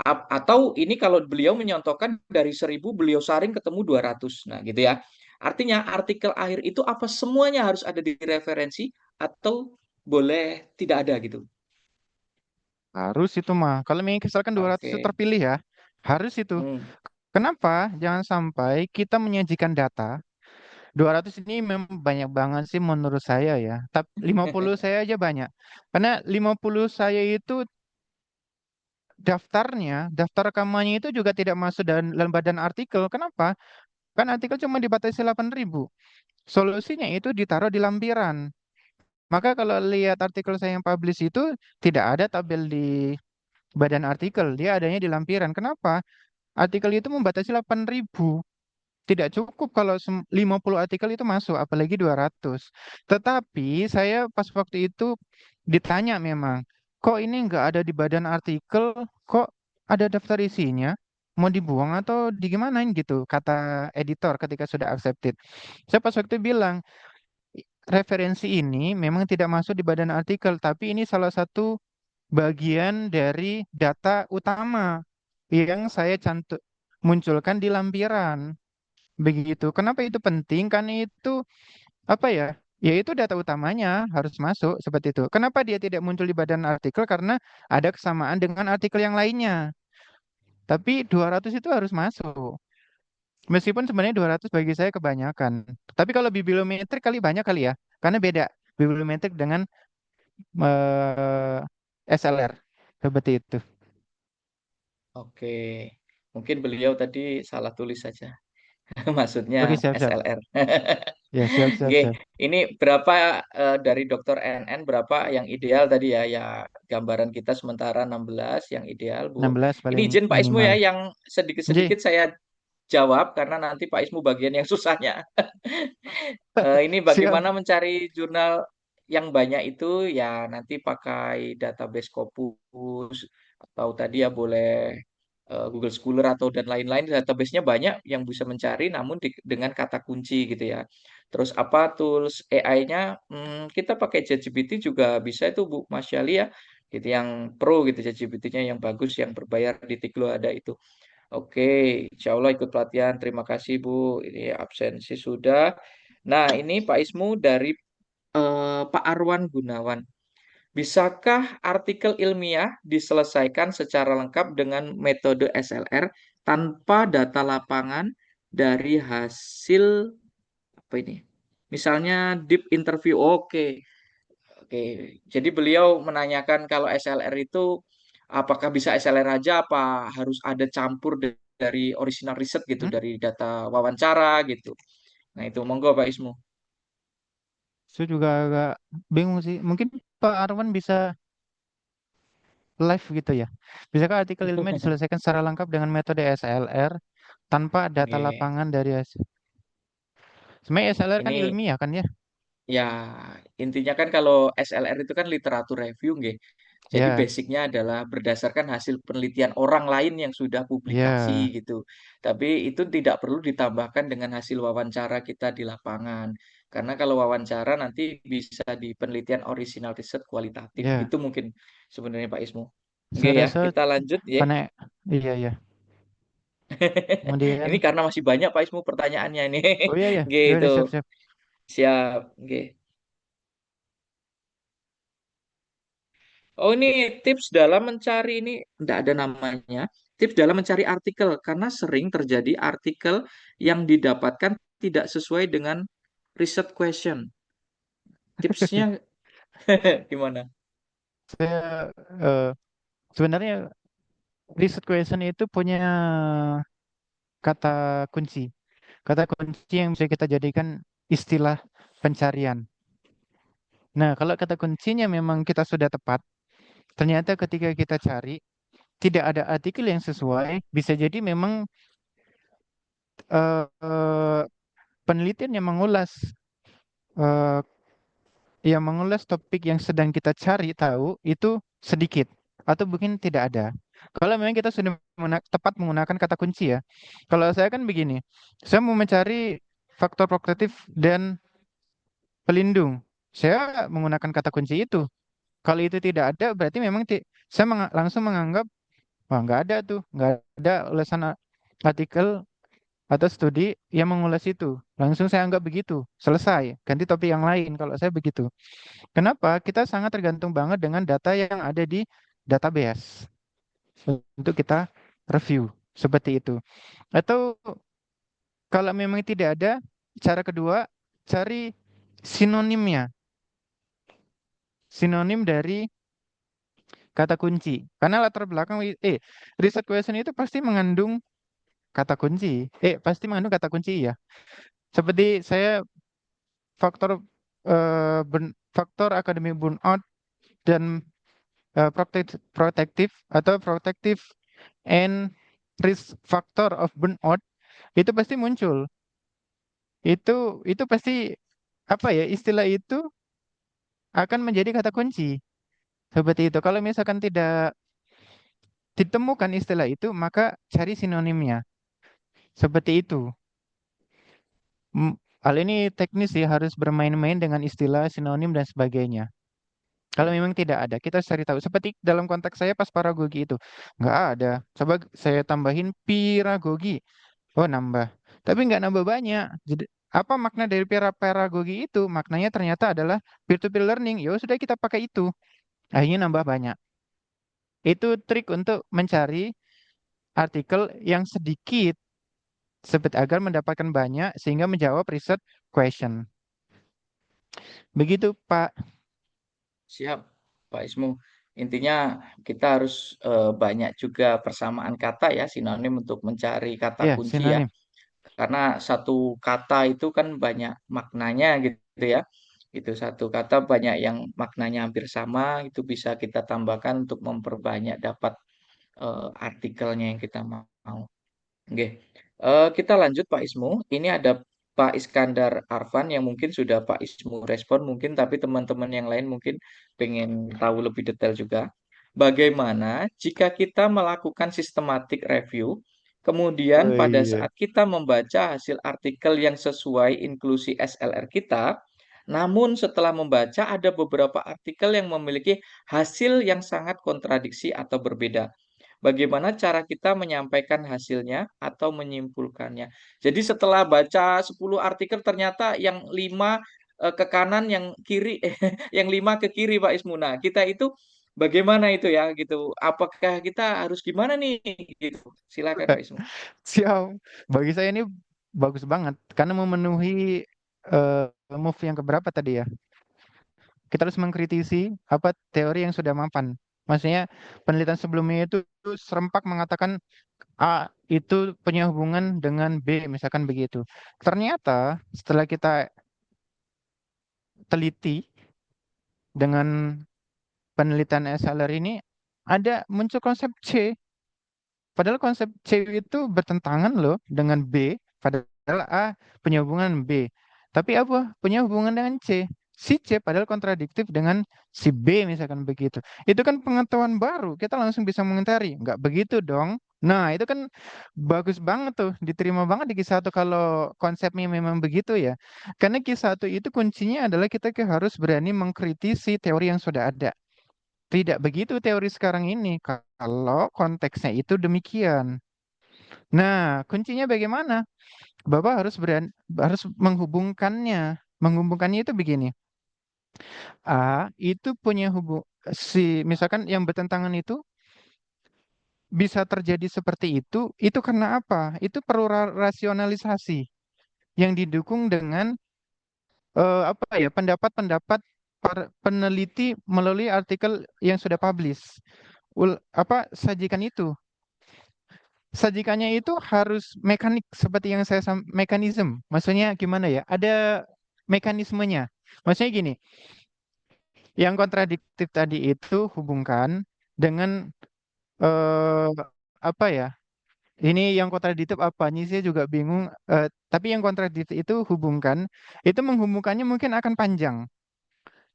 Atau ini kalau beliau menyontohkan dari 1.000 beliau saring ketemu 200. Nah, gitu ya. Artinya artikel akhir itu apa semuanya harus ada di referensi atau boleh tidak ada gitu. harus itu mah. Kalau misalkan 200 itu Oke. terpilih ya, harus itu. Hmm. Kenapa? Jangan sampai kita menyajikan data 200 ini memang banyak banget sih menurut saya ya. Tapi 50 saya aja banyak. Karena 50 saya itu daftar rekamannya itu juga tidak masuk dalam badan artikel. Kenapa? Kan artikel cuma dibatasi 8.000. Solusinya itu ditaruh di lampiran. Maka kalau lihat artikel saya yang publish itu tidak ada tabel di badan artikel, dia adanya di lampiran. Kenapa? Artikel itu membatasi 8.000. Tidak cukup kalau 50 artikel itu masuk, apalagi 200. Tetapi saya pas waktu itu ditanya memang, kok ini nggak ada di badan artikel, kok ada daftar isinya? Mau dibuang atau digimanain gitu, kata editor ketika sudah accepted. Saya pas waktu itu bilang, referensi ini memang tidak masuk di badan artikel, tapi ini salah satu bagian dari data utama yang saya munculkan di lampiran. Begitu. Kenapa itu penting? Karena itu apa ya? Ya itu data utamanya harus masuk seperti itu. Kenapa dia tidak muncul di badan artikel? Karena ada kesamaan dengan artikel yang lainnya. Tapi 200 itu harus masuk. Meskipun sebenarnya 200 bagi saya kebanyakan. Tapi kalau bibliometrik kali banyak kali ya. Karena beda bibliometrik dengan eh, SLR. Seperti itu. Oke, mungkin beliau tadi salah tulis saja. Oke, Maksudnya siap-siap. SLR. Ya, siap-siap, Oke, siap. ini berapa dari Dokter NN berapa yang ideal tadi ya? Ya, gambaran kita sementara 16 yang ideal, Bu. 16 Ini paling izin Pak Ismu minimal. ya yang J. sedikit-sedikit saya jawab karena nanti Pak Ismu bagian yang susahnya. Ini Siap. bagaimana mencari jurnal yang banyak itu ya nanti pakai database Scopus atau tadi ya boleh Google Scholar atau dan lain-lain database-nya banyak yang bisa mencari namun dengan kata kunci gitu ya. Terus apa tools AI-nya kita pakai ChatGPT juga bisa itu Bu Mas Syali ya. Gitu yang pro gitu ChatGPT-nya yang bagus yang berbayar di Tiklo ada itu. Oke, insya Allah ikut pelatihan. Terima kasih Bu. Ini absensi sudah. Nah, ini Pak Ismu dari Pak Arwan Gunawan. Bisakah artikel ilmiah diselesaikan secara lengkap dengan metode SLR tanpa data lapangan dari hasil apa ini? Misalnya deep interview. Oke. Oke. Jadi beliau menanyakan kalau SLR itu apakah bisa SLR aja apa harus ada campur dari original riset gitu, Hmm? dari data wawancara gitu. Nah, itu monggo Pak Ismu. Saya juga agak bingung sih. Mungkin Pak Arwan bisa live gitu ya. Bisakah artikel ilmiah diselesaikan secara lengkap dengan metode SLR tanpa data Oke. lapangan dari hasil? Sebenarnya SLR kan Ini ilmiah kan ya? ya, intinya kan kalau SLR itu kan literatur review, nggih. Jadi Ya, basicnya adalah berdasarkan hasil penelitian orang lain yang sudah publikasi ya, gitu. Tapi itu tidak perlu ditambahkan dengan hasil wawancara kita di lapangan. Karena kalau wawancara nanti bisa di penelitian original riset kualitatif. ya. Itu mungkin sebenarnya Pak Ismu. Oke Saya ya, rasa kita lanjut ya. karena iya ya. Ini Kemudian, karena masih banyak Pak Ismu pertanyaannya ini. oh iya ya, ya Gitu. udah siap-siap. Siap. Oke. Oh ini tips dalam mencari ini tidak ada namanya. Tips dalam mencari artikel karena sering terjadi artikel yang didapatkan tidak sesuai dengan research question. Tipsnya gimana? Saya eh, sebenarnya research question itu punya kata kunci. Kata kunci yang bisa kita jadikan istilah pencarian. Nah, kalau kata kuncinya memang kita sudah tepat, ternyata ketika kita cari tidak ada artikel yang sesuai, bisa jadi memang eh, penelitian eh, yang mengulas topik yang sedang kita cari tahu itu sedikit atau mungkin tidak ada. Kalau memang kita sudah tepat menggunakan kata kunci ya. Kalau saya kan begini, saya mau mencari faktor protektif dan pelindung. Saya menggunakan kata kunci itu. Kalau itu tidak ada, berarti memang saya langsung menganggap, wah nggak ada tuh, nggak ada ulasan artikel atau studi yang mengulas itu. Langsung saya anggap begitu, selesai. Ganti topik yang lain kalau saya begitu. Kenapa? Kita sangat tergantung banget dengan data yang ada di database untuk kita review. seperti itu. Atau kalau memang tidak ada, cara kedua, cari sinonimnya, sinonim dari kata kunci. Karena latar belakang research question itu pasti mengandung kata kunci. Pasti mengandung kata kunci ya. Seperti saya faktor faktor akademik burnout dan protective and risk factor of burnout itu pasti muncul. Itu pasti apa ya, istilah itu akan menjadi kata kunci. Seperti itu. Kalau misalkan tidak ditemukan istilah itu, maka cari sinonimnya. Seperti itu. Hal ini teknis sih, harus bermain-main dengan istilah sinonim dan sebagainya. Kalau memang tidak ada, kita harus cari tahu. Seperti dalam konteks saya pas paragogi itu, nggak ada. Coba saya tambahin piragogi. Oh, nambah. Tapi nggak nambah banyak. Jadi, apa makna dari paragogi itu? Maknanya ternyata adalah peer-to-peer learning. Ya sudah, kita pakai itu. Akhirnya nambah banyak. Itu trik untuk mencari artikel yang sedikit seperti agar mendapatkan banyak sehingga menjawab research question. Begitu, Pak. Siap, Pak Ismu. Intinya kita harus banyak juga persamaan kata ya, sinonim untuk mencari kata Ya, kunci ya. sinonim. Karena satu kata itu kan banyak maknanya gitu ya. Itu satu kata banyak yang maknanya hampir sama, itu bisa kita tambahkan untuk memperbanyak dapat artikelnya yang kita mau. Oke. Kita lanjut Pak Ismu. Ini ada Pak Iskandar Arfan yang mungkin sudah Pak Ismu respon mungkin, tapi teman-teman yang lain mungkin pengen tahu lebih detail juga. Bagaimana jika kita melakukan systematic review, kemudian Oh pada iya. saat kita membaca hasil artikel yang sesuai inklusi SLR kita, namun setelah membaca ada beberapa artikel yang memiliki hasil yang sangat kontradiksi atau berbeda. Bagaimana cara kita menyampaikan hasilnya atau menyimpulkannya. Jadi setelah baca 10 artikel ternyata yang 5 ke kanan, yang kiri yang 5 ke kiri Pak Ismu. Nah, kita itu bagaimana itu ya gitu. Apakah kita harus gimana nih gitu. Silakan Pak Ismu. Siap. Bagi saya ini bagus banget karena memenuhi move yang keberapa tadi ya. Kita harus mengkritisi apa teori yang sudah mapan. Maksudnya penelitian sebelumnya itu serempak mengatakan A itu punya hubungan dengan B, misalkan begitu. Ternyata setelah kita teliti dengan penelitian SLR ini, ada muncul konsep C. Padahal konsep C itu bertentangan loh dengan B, padahal A punya hubungan B. Tapi apa? Punya hubungan dengan C. Si C padahal kontradiktif dengan si B, misalkan begitu. Itu kan pengetahuan baru, kita langsung bisa mengintari. Nggak begitu dong. Nah, itu kan bagus banget tuh, diterima banget di Q1 kalau konsepnya memang begitu ya. Karena Q1 itu kuncinya adalah kita harus berani mengkritisi teori yang sudah ada. Tidak begitu teori sekarang ini, kalau konteksnya itu demikian. Nah, kuncinya bagaimana? Bapak harus menghubungkannya. Menghubungkannya itu begini. A itu punya misalkan yang bertentangan itu bisa terjadi seperti itu karena apa? Itu perlu rasionalisasi yang didukung dengan apa ya, pendapat-pendapat peneliti melalui artikel yang sudah publish. Sajikan itu. Sajikannya itu harus mekanik seperti yang saya mekanisme. Maksudnya gimana ya? Ada mekanismenya. Maksudnya gini, yang kontradiktif tadi itu hubungkan dengan eh apa ya? Ini yang kontradiktif apanya sih, saya juga bingung. Tapi yang kontradiktif itu hubungkan, itu menghubungkannya mungkin akan panjang.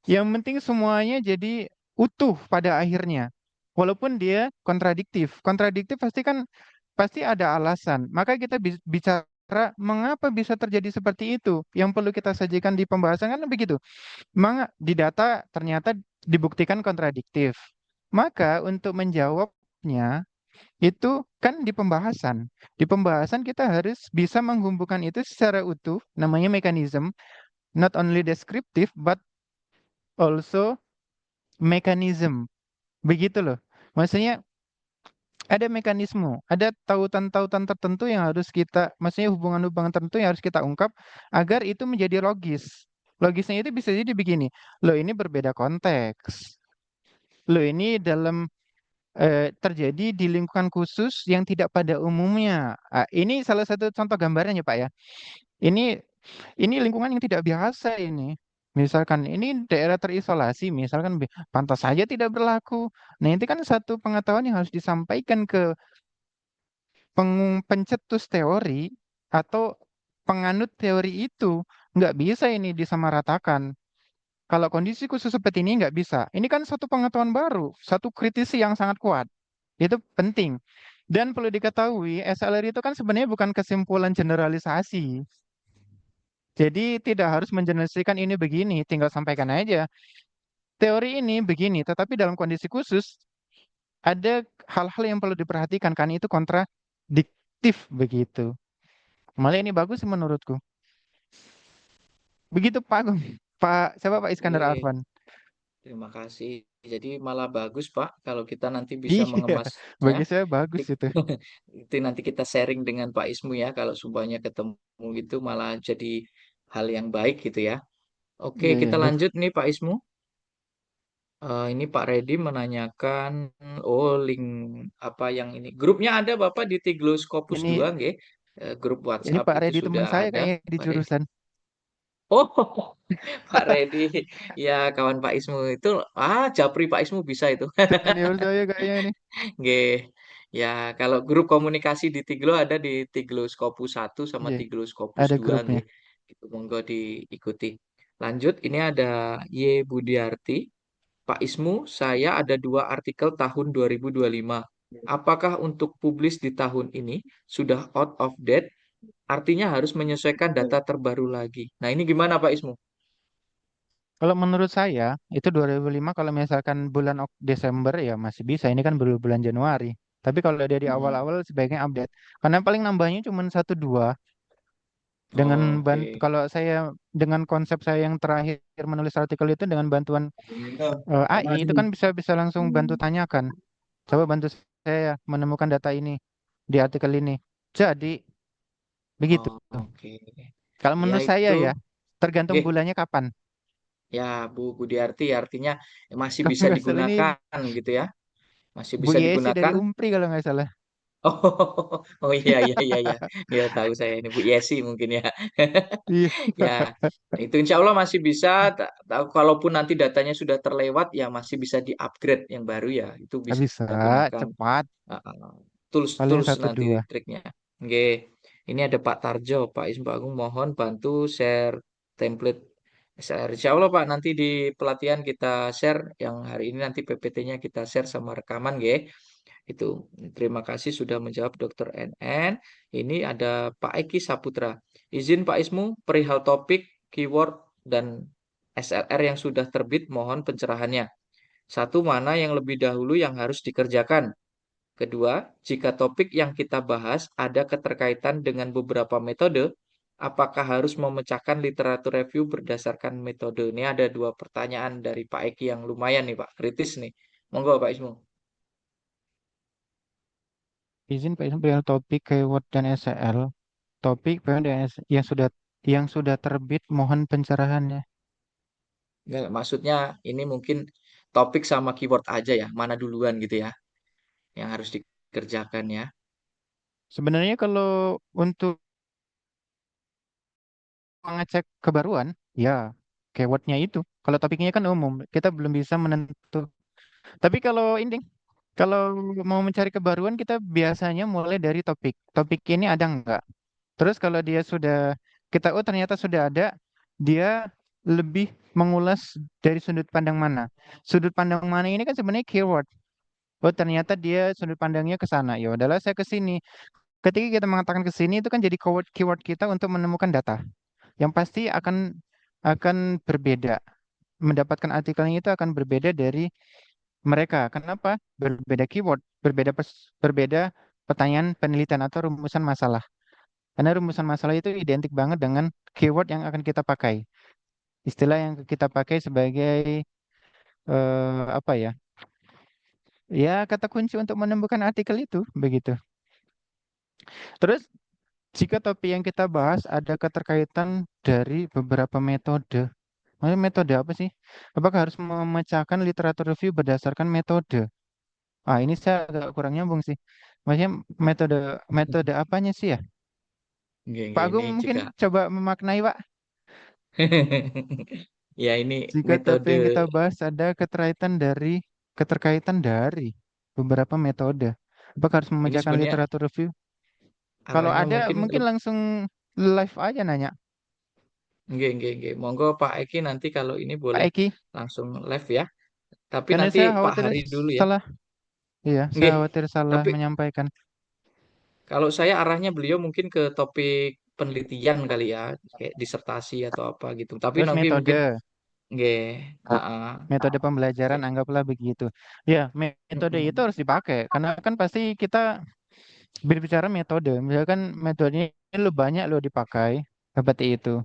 Yang penting semuanya jadi utuh pada akhirnya. Walaupun dia kontradiktif. Kontradiktif pasti ada alasan. Maka kita bicara mengapa bisa terjadi seperti itu. Yang perlu kita sajikan di pembahasan kan begitu. Di data ternyata dibuktikan kontradiktif. Maka untuk menjawabnya itu kan di pembahasan. Di pembahasan kita harus bisa menghubungkan itu secara utuh, namanya mekanisme, not only descriptive but also mechanism. Begitu loh. Maksudnya ada mekanisme, ada tautan-tautan tertentu yang harus kita, maksudnya hubungan-hubungan tertentu yang harus kita ungkap agar itu menjadi logis. Logisnya itu bisa jadi begini, loh ini berbeda konteks, loh ini dalam terjadi di lingkungan khusus yang tidak pada umumnya. Ah, ini salah satu contoh gambarannya, Pak ya. Ini ini lingkungan yang tidak biasa ini. Misalkan ini daerah terisolasi, misalkan pantas saja tidak berlaku. Nah, itu kan satu pengetahuan yang harus disampaikan ke pencetus teori atau penganut teori itu. Nggak bisa ini disamaratakan. Kalau kondisi khusus seperti ini nggak bisa. Ini kan satu pengetahuan baru, satu kritisi yang sangat kuat. Itu penting. Dan perlu diketahui, SLR itu kan sebenarnya bukan kesimpulan generalisasi. Jadi tidak harus mengeneralisasikan ini begini, tinggal sampaikan aja. Teori ini begini, tetapi dalam kondisi khusus ada hal-hal yang perlu diperhatikan karena itu kontradiktif begitu. Malah ini bagus sih menurutku. Begitu Pak Agung. Pak siapa Pak Iskandar Oke, Arfan? terima kasih. Jadi malah bagus Pak kalau kita nanti bisa Iya, bagi mengemasnya. saya bagus itu. Itu nanti kita sharing dengan Pak Ismu ya. Kalau semuanya ketemu gitu malah jadi hal yang baik gitu ya. Iya, Oke, iya, kita betul. lanjut nih Pak Ismu. Ini Pak Redi menanyakan, oh link apa yang ini? Grupnya ada Bapak di Tiglo Scopus Ini 2 nggih. Grup ini WhatsApp Pak itu Redi teman sudah saya ada kayaknya di Pak Redi. jurusan. Oh, Pak Redi. Ya, kawan Pak Ismu itu, Japri Pak Ismu bisa itu. Senior saya kayaknya ini. Nggih. Ya, kalau grup komunikasi di Tiglo ada di Tiglo Scopus 1 sama Iya, Tiglo Scopus ada 2 grupnya. nggih. Itu monggo diikuti. Lanjut, ini ada Y Budiarti. Pak Ismu, saya ada dua artikel tahun 2025. Apakah untuk publis di tahun ini sudah out of date? Artinya harus menyesuaikan data terbaru lagi. Nah, ini gimana Pak Ismu? Kalau menurut saya, itu 2005 kalau misalkan bulan Desember ya masih bisa. Ini kan baru bulan Januari. Tapi kalau dari Mm-mm. awal-awal sebaiknya update. Karena paling nambahnya cuma satu dua. Oke. Kalau saya dengan konsep saya yang terakhir menulis artikel itu dengan bantuan AI itu kan bisa bisa langsung bantu tanyakan. Coba bantu saya menemukan data ini di artikel ini. Jadi begitu. Oke. Kalau Ya menurut saya itu, ya tergantung nggih. bulannya kapan. Ya, Bu Budiarti artinya masih Kalau bisa nggak salah ini digunakan gitu ya. Masih Bu bisa Yesi dari digunakan. Umpri kalau nggak salah. Oh, oh iya iya iya iya. Ya tahu saya ini Bu Yesi mungkin ya. Iya, Ya, itu insya Allah masih bisa. Kalaupun nanti datanya sudah terlewat, ya masih bisa di-upgrade yang baru ya. Itu nggak bisa bisa gunakan cepat. Paling tools-tools satu nanti dua. triknya. Oke, ini ada Pak Tarjo, Pak Ismu Agung mohon bantu share template SLR. Insya Allah Pak, nanti di pelatihan kita share yang hari ini nanti PPT-nya kita share sama rekaman, ya. Itu. Terima kasih sudah menjawab Dr. NN. Ini ada Pak Eki Saputra. Izin Pak Ismu, perihal topik, keyword, dan SLR yang sudah terbit, mohon pencerahannya. Satu, mana yang lebih dahulu yang harus dikerjakan? Kedua, jika topik yang kita bahas ada keterkaitan dengan beberapa metode, apakah harus memecahkan literatur review berdasarkan metode? Ini ada dua pertanyaan dari Pak Eki yang lumayan nih Pak, kritis nih. Monggo Pak Ismu. Izin Pak Ismail perihal topik keyword dan SEL. Topik keyword dan yang sudah terbit mohon pencerahannya. Nggak, maksudnya ini mungkin topik sama keyword aja ya, mana duluan gitu ya, yang harus dikerjakan ya. Sebenarnya kalau untuk mengecek kebaruan, ya keywordnya itu. Kalau topiknya kan umum, kita belum bisa menentukan. Tapi kalau mau mencari kebaruan, kita biasanya mulai dari topik. Topik ini ada nggak? Terus kalau dia ternyata sudah ada, dia lebih mengulas dari sudut pandang mana. Sudut pandang mana ini kan sebenarnya keyword. Oh ternyata dia sudut pandangnya ke sana. Ya udahlah saya ke sini. Ketika kita mengatakan ke sini itu kan jadi keyword kita untuk menemukan data. Yang pasti akan berbeda. Mendapatkan artikelnya itu akan berbeda dari mereka. Kenapa? Berbeda keyword, berbeda pertanyaan penelitian atau rumusan masalah. Karena rumusan masalah itu identik banget dengan keyword yang akan kita pakai. Istilah yang kita pakai sebagai apa ya? Ya, kata kunci untuk menemukan artikel itu begitu. Terus jika topik yang kita bahas ada keterkaitan dari beberapa metode. Maksudnya metode apa sih? Apakah harus memecahkan literatur review berdasarkan metode? Ah, ini saya agak kurang nyambung sih. Maksudnya metode metode apanya sih ya? Nggih, Pak nggih, ini Agung mungkin juga coba memaknai, Pak. ya ini Jika topik metode yang kita bahas ada keterkaitan dari beberapa metode. Apakah harus ini memecahkan sebenarnya literatur review? Kalau arahnya ada mungkin mungkin langsung live aja nanya. nggih, nggih, nggih. Monggo Pak Eki nanti kalau ini Pak boleh Eki, langsung live ya. Tapi karena nanti saya Pak khawatir Hari dulu ya. salah. Iya, saya Nggih. khawatir salah Tapi menyampaikan. kalau saya arahnya beliau mungkin ke topik penelitian kali ya, kayak disertasi atau apa gitu. Tapi Terus nanti mungkin metode, nggih, heeh. metode pembelajaran Kayak anggaplah begitu. Ya, metode itu mm-mm. harus dipakai karena kan pasti kita berbicara metode. Misalkan metodenya lo banyak lo dipakai seperti itu.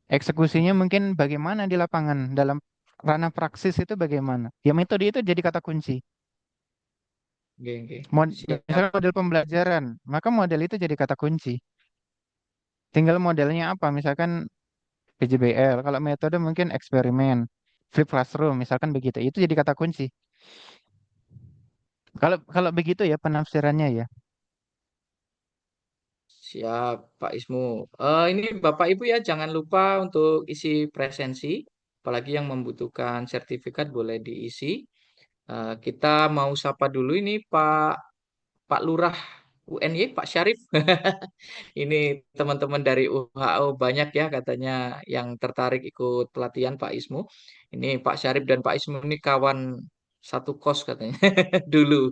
Eksekusinya mungkin bagaimana di lapangan dalam ranah praksis itu bagaimana? Ya metode itu jadi kata kunci. Nggih, nggih. Siap. Misalkan model pembelajaran, maka model itu jadi kata kunci. Tinggal modelnya apa? Misalkan PJBL. Kalau metode mungkin eksperimen, flip classroom, misalkan begitu. Itu jadi kata kunci. Kalau kalau begitu ya penafsirannya ya. Siap, Pak Ismu. Ini Bapak Ibu ya, jangan lupa untuk isi presensi, apalagi yang membutuhkan sertifikat boleh diisi. Kita mau sapa dulu ini Pak Lurah UNY, Pak Syarif. Ini teman-teman dari UHO banyak ya katanya yang tertarik ikut pelatihan Pak Ismu. Ini Pak Syarif dan Pak Ismu ini kawan satu kos katanya dulu.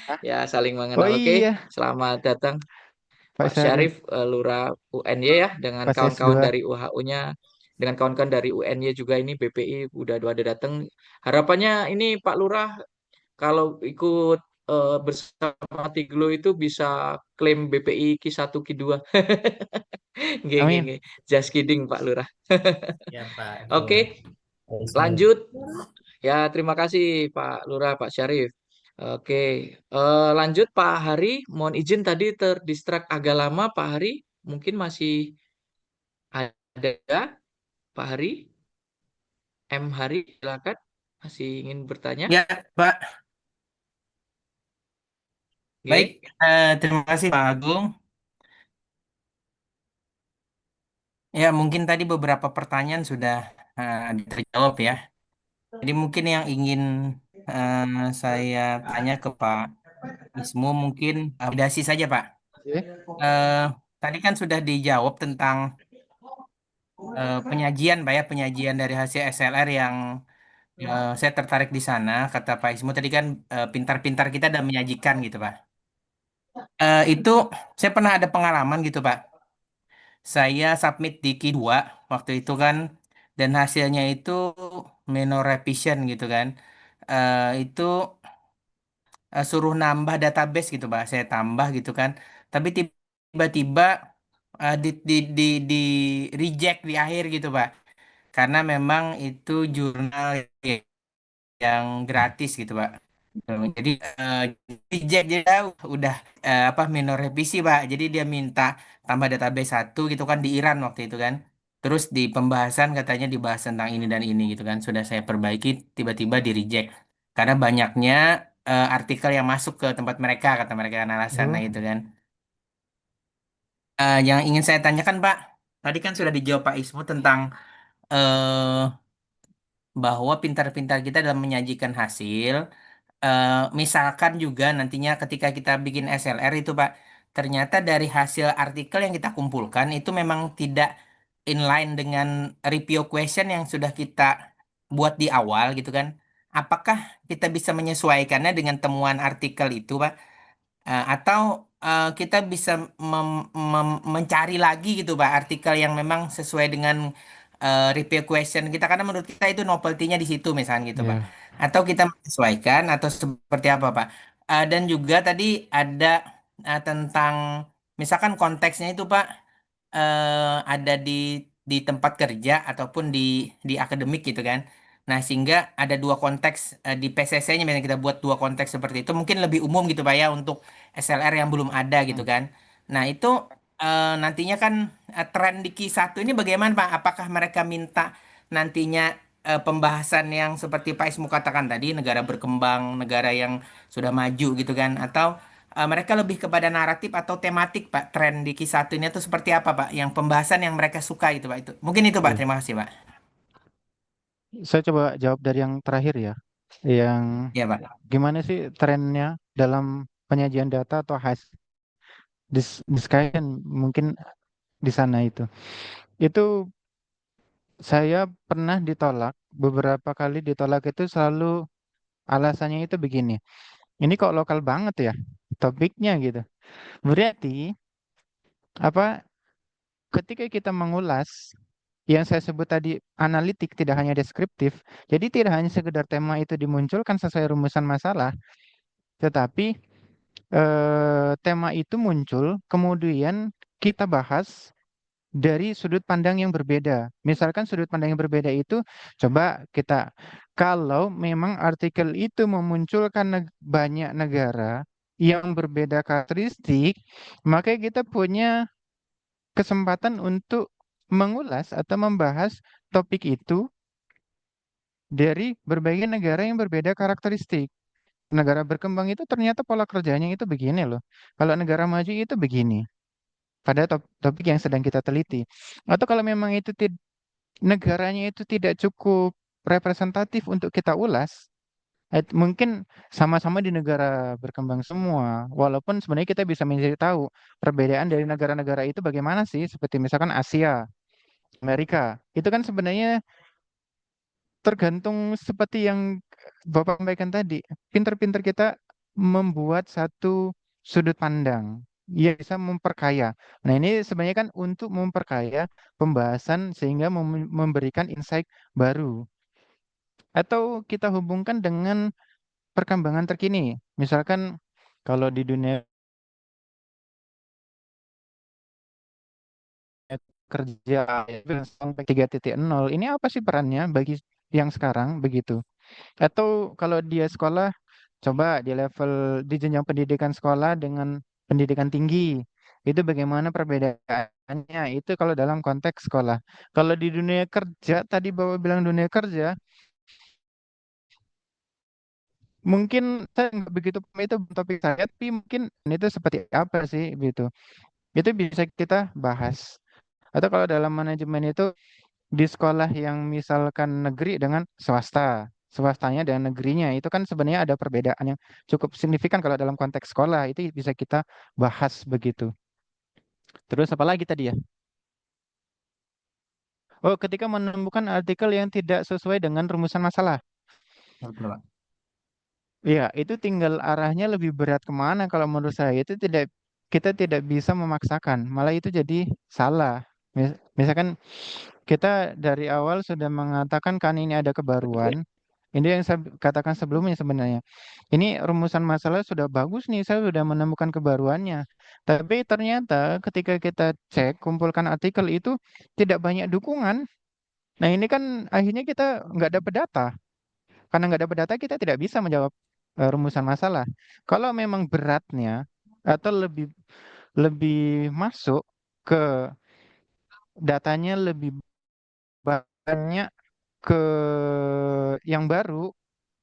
Hah? Ya, saling Oh mengenal. Oke, iya, selamat datang. Pak Pak Syarif, Syarif, Lurah UNY ya, dengan pas kawan-kawan S2. dari UHU-nya, dengan kawan-kawan dari UNY juga ini BPI udah dua ada datang. Harapannya ini Pak Lurah kalau ikut bersama Tiglo itu bisa klaim BPI Q1 Q2. Nggih, nggih, Amin. nggih. Just kidding Pak Lurah. Ya Pak Oke, Agung. Wisnu. lanjut. Ya, terima kasih Pak Lurah, Pak Syarif. Oke, lanjut Pak Hari. Mohon izin tadi terdistrak agak lama Pak Hari. Mungkin masih ada Pak Hari, M Hari, silakan. Masih ingin bertanya? Ya, Pak. Baik, Oke, terima kasih Pak Agung. Ya, mungkin tadi beberapa pertanyaan sudah terjawab ya. Jadi mungkin yang ingin eh, saya tanya ke Pak Ismu mungkin validasi saja Pak. Oke. Eh, Tadi kan sudah dijawab tentang penyajian Pak ya, penyajian dari hasil SLR yang saya tertarik di sana. Kata Pak Ismu tadi kan pintar-pintar kita dan menyajikan gitu Pak. Itu saya pernah ada pengalaman gitu Pak. Saya submit di Q2 waktu itu kan dan hasilnya itu minor revision gitu kan. Itu suruh nambah database gitu Pak. Saya tambah gitu kan. Tapi tiba-tiba di reject di akhir gitu Pak. Karena memang itu jurnal yang gratis gitu Pak. Jadi reject dia udah apa minor revisi Pak. Jadi dia minta tambah database satu gitu kan di Iran waktu itu kan. Terus di pembahasan katanya dibahas tentang ini dan ini gitu kan. Sudah saya perbaiki tiba-tiba di reject. Karena banyaknya artikel yang masuk ke tempat mereka kata mereka kan alasannya Oh, gitu kan. Yang ingin saya tanyakan Pak, tadi kan sudah dijawab Pak Ismu tentang eh, bahwa pintar-pintar kita dalam menyajikan hasil. Misalkan juga nantinya ketika kita bikin SLR itu Pak, ternyata dari hasil artikel yang kita kumpulkan itu memang tidak inline dengan review question yang sudah kita buat di awal gitu kan. Apakah kita bisa menyesuaikannya dengan temuan artikel itu Pak? Atau kita bisa mencari lagi gitu Pak artikel yang memang sesuai dengan review question kita karena menurut kita itu novelty-nya di situ misalnya gitu Pak. ya. Atau kita menyesuaikan atau seperti apa Pak? Dan juga tadi ada tentang misalkan konteksnya itu Pak ada di tempat kerja ataupun di akademik gitu kan. Nah, sehingga ada dua konteks di PCC-nya, misalnya kita buat dua konteks seperti itu, mungkin lebih umum gitu Pak ya untuk SLR yang belum ada gitu Hmm. kan. Nah, itu nantinya kan tren di Q1 ini bagaimana Pak? Apakah mereka minta nantinya pembahasan yang seperti Pak Ismu katakan tadi, negara berkembang, negara yang sudah maju gitu kan, atau mereka lebih kepada naratif atau tematik Pak? Tren di Q1 ini itu seperti apa Pak? Yang pembahasan yang mereka suka itu Pak itu. Mungkin itu Pak. Iya. Terima kasih Pak. Saya coba jawab dari yang terakhir ya. Yang Ya Pak. gimana sih trennya dalam penyajian data atau hasil discussion mungkin di sana itu. Itu saya pernah ditolak, beberapa kali ditolak itu selalu alasannya itu begini. Ini kok lokal banget ya topiknya gitu. Berarti apa ketika kita mengulas yang saya sebut tadi analitik tidak hanya deskriptif, jadi tidak hanya sekedar tema itu dimunculkan sesuai rumusan masalah, tetapi tema itu muncul kemudian kita bahas dari sudut pandang yang berbeda. Misalkan sudut pandang yang berbeda itu, coba kita, kalau memang artikel itu memunculkan banyak negara yang berbeda karakteristik, maka kita punya kesempatan untuk mengulas atau membahas topik itu dari berbagai negara yang berbeda karakteristik. Negara berkembang itu ternyata pola kerjanya itu begini loh. Kalau negara maju itu begini. Pada topik yang sedang kita teliti. Atau kalau memang itu negaranya itu tidak cukup representatif untuk kita ulas, mungkin sama-sama di negara berkembang semua. Walaupun sebenarnya kita bisa mencari tahu perbedaan dari negara-negara itu bagaimana sih, seperti misalkan Asia, Amerika. Itu kan sebenarnya tergantung seperti yang Bapak sampaikan tadi. Pinter-pinter kita membuat satu sudut pandang yang bisa memperkaya. Nah, ini sebenarnya kan untuk memperkaya pembahasan sehingga memberikan insight baru. Atau kita hubungkan dengan perkembangan terkini. Misalkan kalau di dunia kerja sampai 3.0, ini apa sih perannya bagi yang sekarang begitu? Atau kalau dia sekolah, coba di level di jenjang pendidikan sekolah dengan pendidikan tinggi, itu bagaimana perbedaannya? Itu kalau dalam konteks sekolah. Kalau di dunia kerja, tadi Bapak bilang dunia kerja, mungkin saya nggak begitu paham itu topik saya, tapi mungkin itu seperti apa sih gitu. Itu bisa kita bahas. Atau kalau dalam manajemen itu di sekolah yang misalkan negeri dengan swasta, swastanya dan negerinya itu kan sebenarnya ada perbedaan yang cukup signifikan kalau dalam konteks sekolah itu bisa kita bahas begitu. Terus apa lagi tadi ya? Oh, ketika menemukan artikel yang tidak sesuai dengan rumusan masalah. Betul, Pak. Iya, itu tinggal arahnya lebih berat kemana kalau menurut saya itu tidak kita tidak bisa memaksakan, malah itu jadi salah. Misalkan kita dari awal sudah mengatakan kan ini ada kebaruan. Ini yang saya katakan sebelumnya sebenarnya. Ini rumusan masalah sudah bagus nih, saya sudah menemukan kebaruannya. Tapi ternyata ketika kita cek, kumpulkan artikel itu tidak banyak dukungan. Nah ini kan akhirnya kita nggak dapat data. Karena nggak dapat data, kita tidak bisa menjawab rumusan masalah. Kalau memang beratnya atau lebih lebih masuk ke datanya lebih banyak ke yang baru,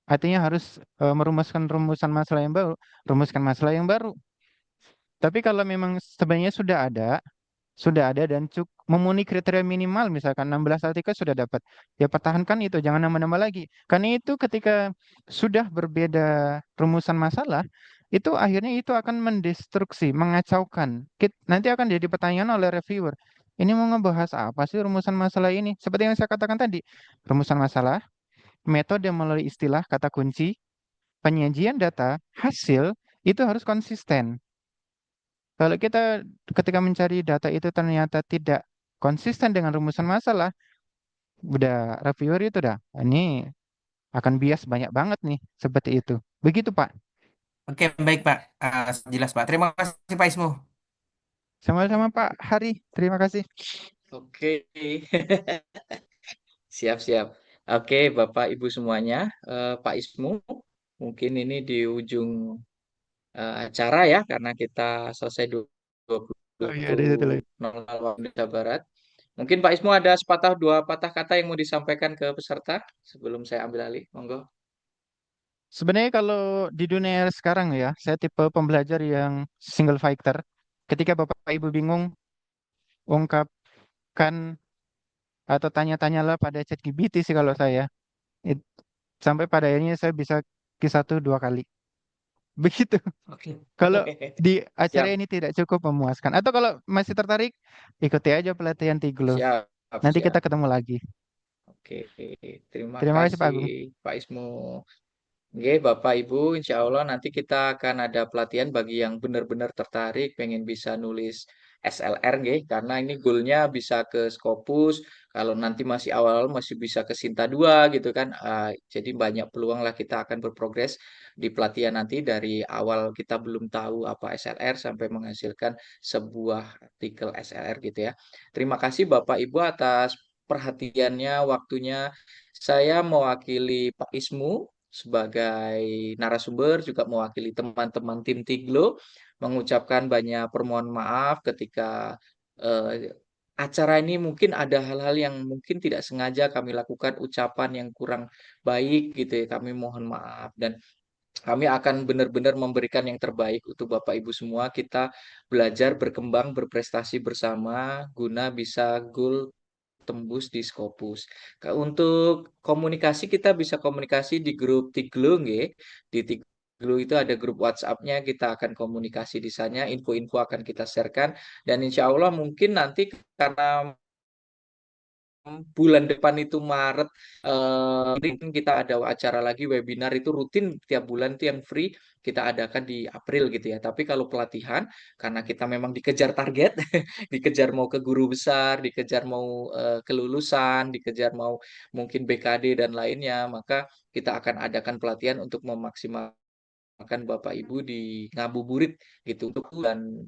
artinya harus merumuskan rumusan masalah yang baru, rumuskan masalah yang baru. Tapi kalau memang sebenarnya sudah ada dan memenuhi kriteria minimal, misalkan 16 artikel sudah dapat, ya pertahankan itu, jangan nambah-nambah lagi. Karena itu ketika sudah berbeda rumusan masalah, itu akhirnya itu akan mendestruksi, mengacaukan. Nanti akan jadi pertanyaan oleh reviewer. Ini mau ngebahas apa sih rumusan masalah ini? Seperti yang saya katakan tadi, rumusan masalah, metode melalui istilah, kata kunci, penyajian data, hasil, itu harus konsisten. Kalau kita ketika mencari data itu ternyata tidak konsisten dengan rumusan masalah, udah reviewer itu dah, ini akan bias banyak banget nih, seperti itu. Begitu Pak. Oke, baik Pak. Jelas Pak. Terima kasih Pak Ismu. Sama-sama Pak Hari, terima kasih. Oke. Siap, siap. Oke, Bapak Ibu semuanya, Pak Ismu, mungkin ini di ujung acara ya, karena kita selesai Oh iya, ada satu lagi. 20.00 waktu Indonesia Barat. Mungkin Pak Ismu ada sepatah dua patah kata yang mau disampaikan ke peserta sebelum saya ambil alih. Monggo. Sebenarnya kalau di dunia sekarang ya, saya tipe pembelajar yang single fighter. Ketika Bapak Ibu bingung, ungkapkan atau tanya-tanyalah pada ChatGPT sih kalau saya. It- Sampai pada akhirnya saya bisa Q1 2 kali. Begitu. Oke. Kalau di acara Siap, ini tidak cukup memuaskan. Atau kalau masih tertarik, ikuti aja pelatihan Tiglo. siap, Nanti kita siap. ketemu lagi. Oke, terima Terima kasih Pak kasih Agung. Pak Ismu. Oke, Bapak Ibu, insya Allah nanti kita akan ada pelatihan bagi yang benar-benar tertarik, pengen bisa nulis SLR, nggih, karena ini goalnya bisa ke Scopus, kalau nanti masih awal masih bisa ke Sinta 2 gitu kan. Jadi banyak peluang lah kita akan berprogres di pelatihan nanti dari awal kita belum tahu apa SLR sampai menghasilkan sebuah artikel SLR gitu ya. Terima kasih Bapak Ibu atas perhatiannya, waktunya. Saya mewakili Pak Ismu sebagai narasumber, juga mewakili teman-teman tim Tiglo, mengucapkan banyak permohonan maaf ketika acara ini mungkin ada hal-hal yang mungkin tidak sengaja kami lakukan, ucapan yang kurang baik gitu ya, kami mohon maaf dan kami akan benar-benar memberikan yang terbaik untuk Bapak Ibu semua. Kita belajar, berkembang, berprestasi bersama guna bisa goal tembus di Scopus. Untuk komunikasi kita bisa komunikasi di grup Tiglo nggih. Di Tiglo itu ada grup WhatsApp-nya, kita akan komunikasi di sana, info-info akan kita share-kan dan insya Allah mungkin nanti karena bulan depan itu Maret ini kita ada acara lagi webinar itu rutin tiap bulan itu yang free kita adakan di April gitu ya. Tapi kalau pelatihan karena kita memang dikejar target, dikejar mau ke guru besar, dikejar mau kelulusan, dikejar mau mungkin BKD dan lainnya, maka kita akan adakan pelatihan untuk memaksimalkan Bapak Ibu di ngabuburit gitu dan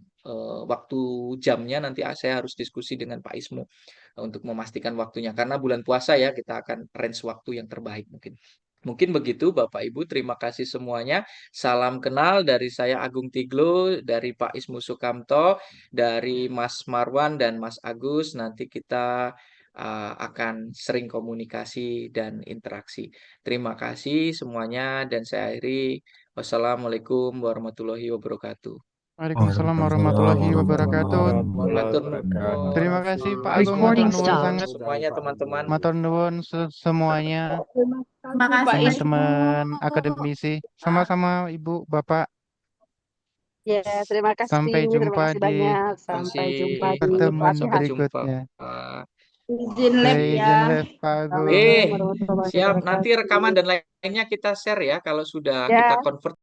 waktu jamnya nanti saya harus diskusi dengan Pak Ismu untuk memastikan waktunya karena bulan puasa ya kita akan range waktu yang terbaik mungkin. Mungkin begitu Bapak Ibu, terima kasih semuanya. Salam kenal dari saya Agung Tiglo, dari Pak Ismu Sukamto, dari Mas Marwan dan Mas Agus. Nanti kita akan sering komunikasi dan interaksi. Terima kasih semuanya dan saya akhiri. Wassalamualaikum warahmatullahi wabarakatuh. Waalaikumsalam Waalaikumsalam warahmatullahi wabarakatuh. warahmatullahi Matur wabarakatuh. Terima nuwun. kasih Pak Agung, matur Recording nuwun stopped. sangat. Semuanya teman-teman. Matur nuwun semuanya, Terima kasih Pak Ismu. teman-teman akademisi. Sama-sama Ibu, Bapak. Ya, terima Sampai kasih jumpa banyak. di Sampai jumpa di pertemuan Sampai pelatihan. jumpa. berikutnya. Izin live Saya ya. izin live Pak Agung. Assalamualaikum warahmatullahi Siap. Nanti wabarakatuh. rekaman dan lainnya kita share ya kalau sudah Ya. kita convert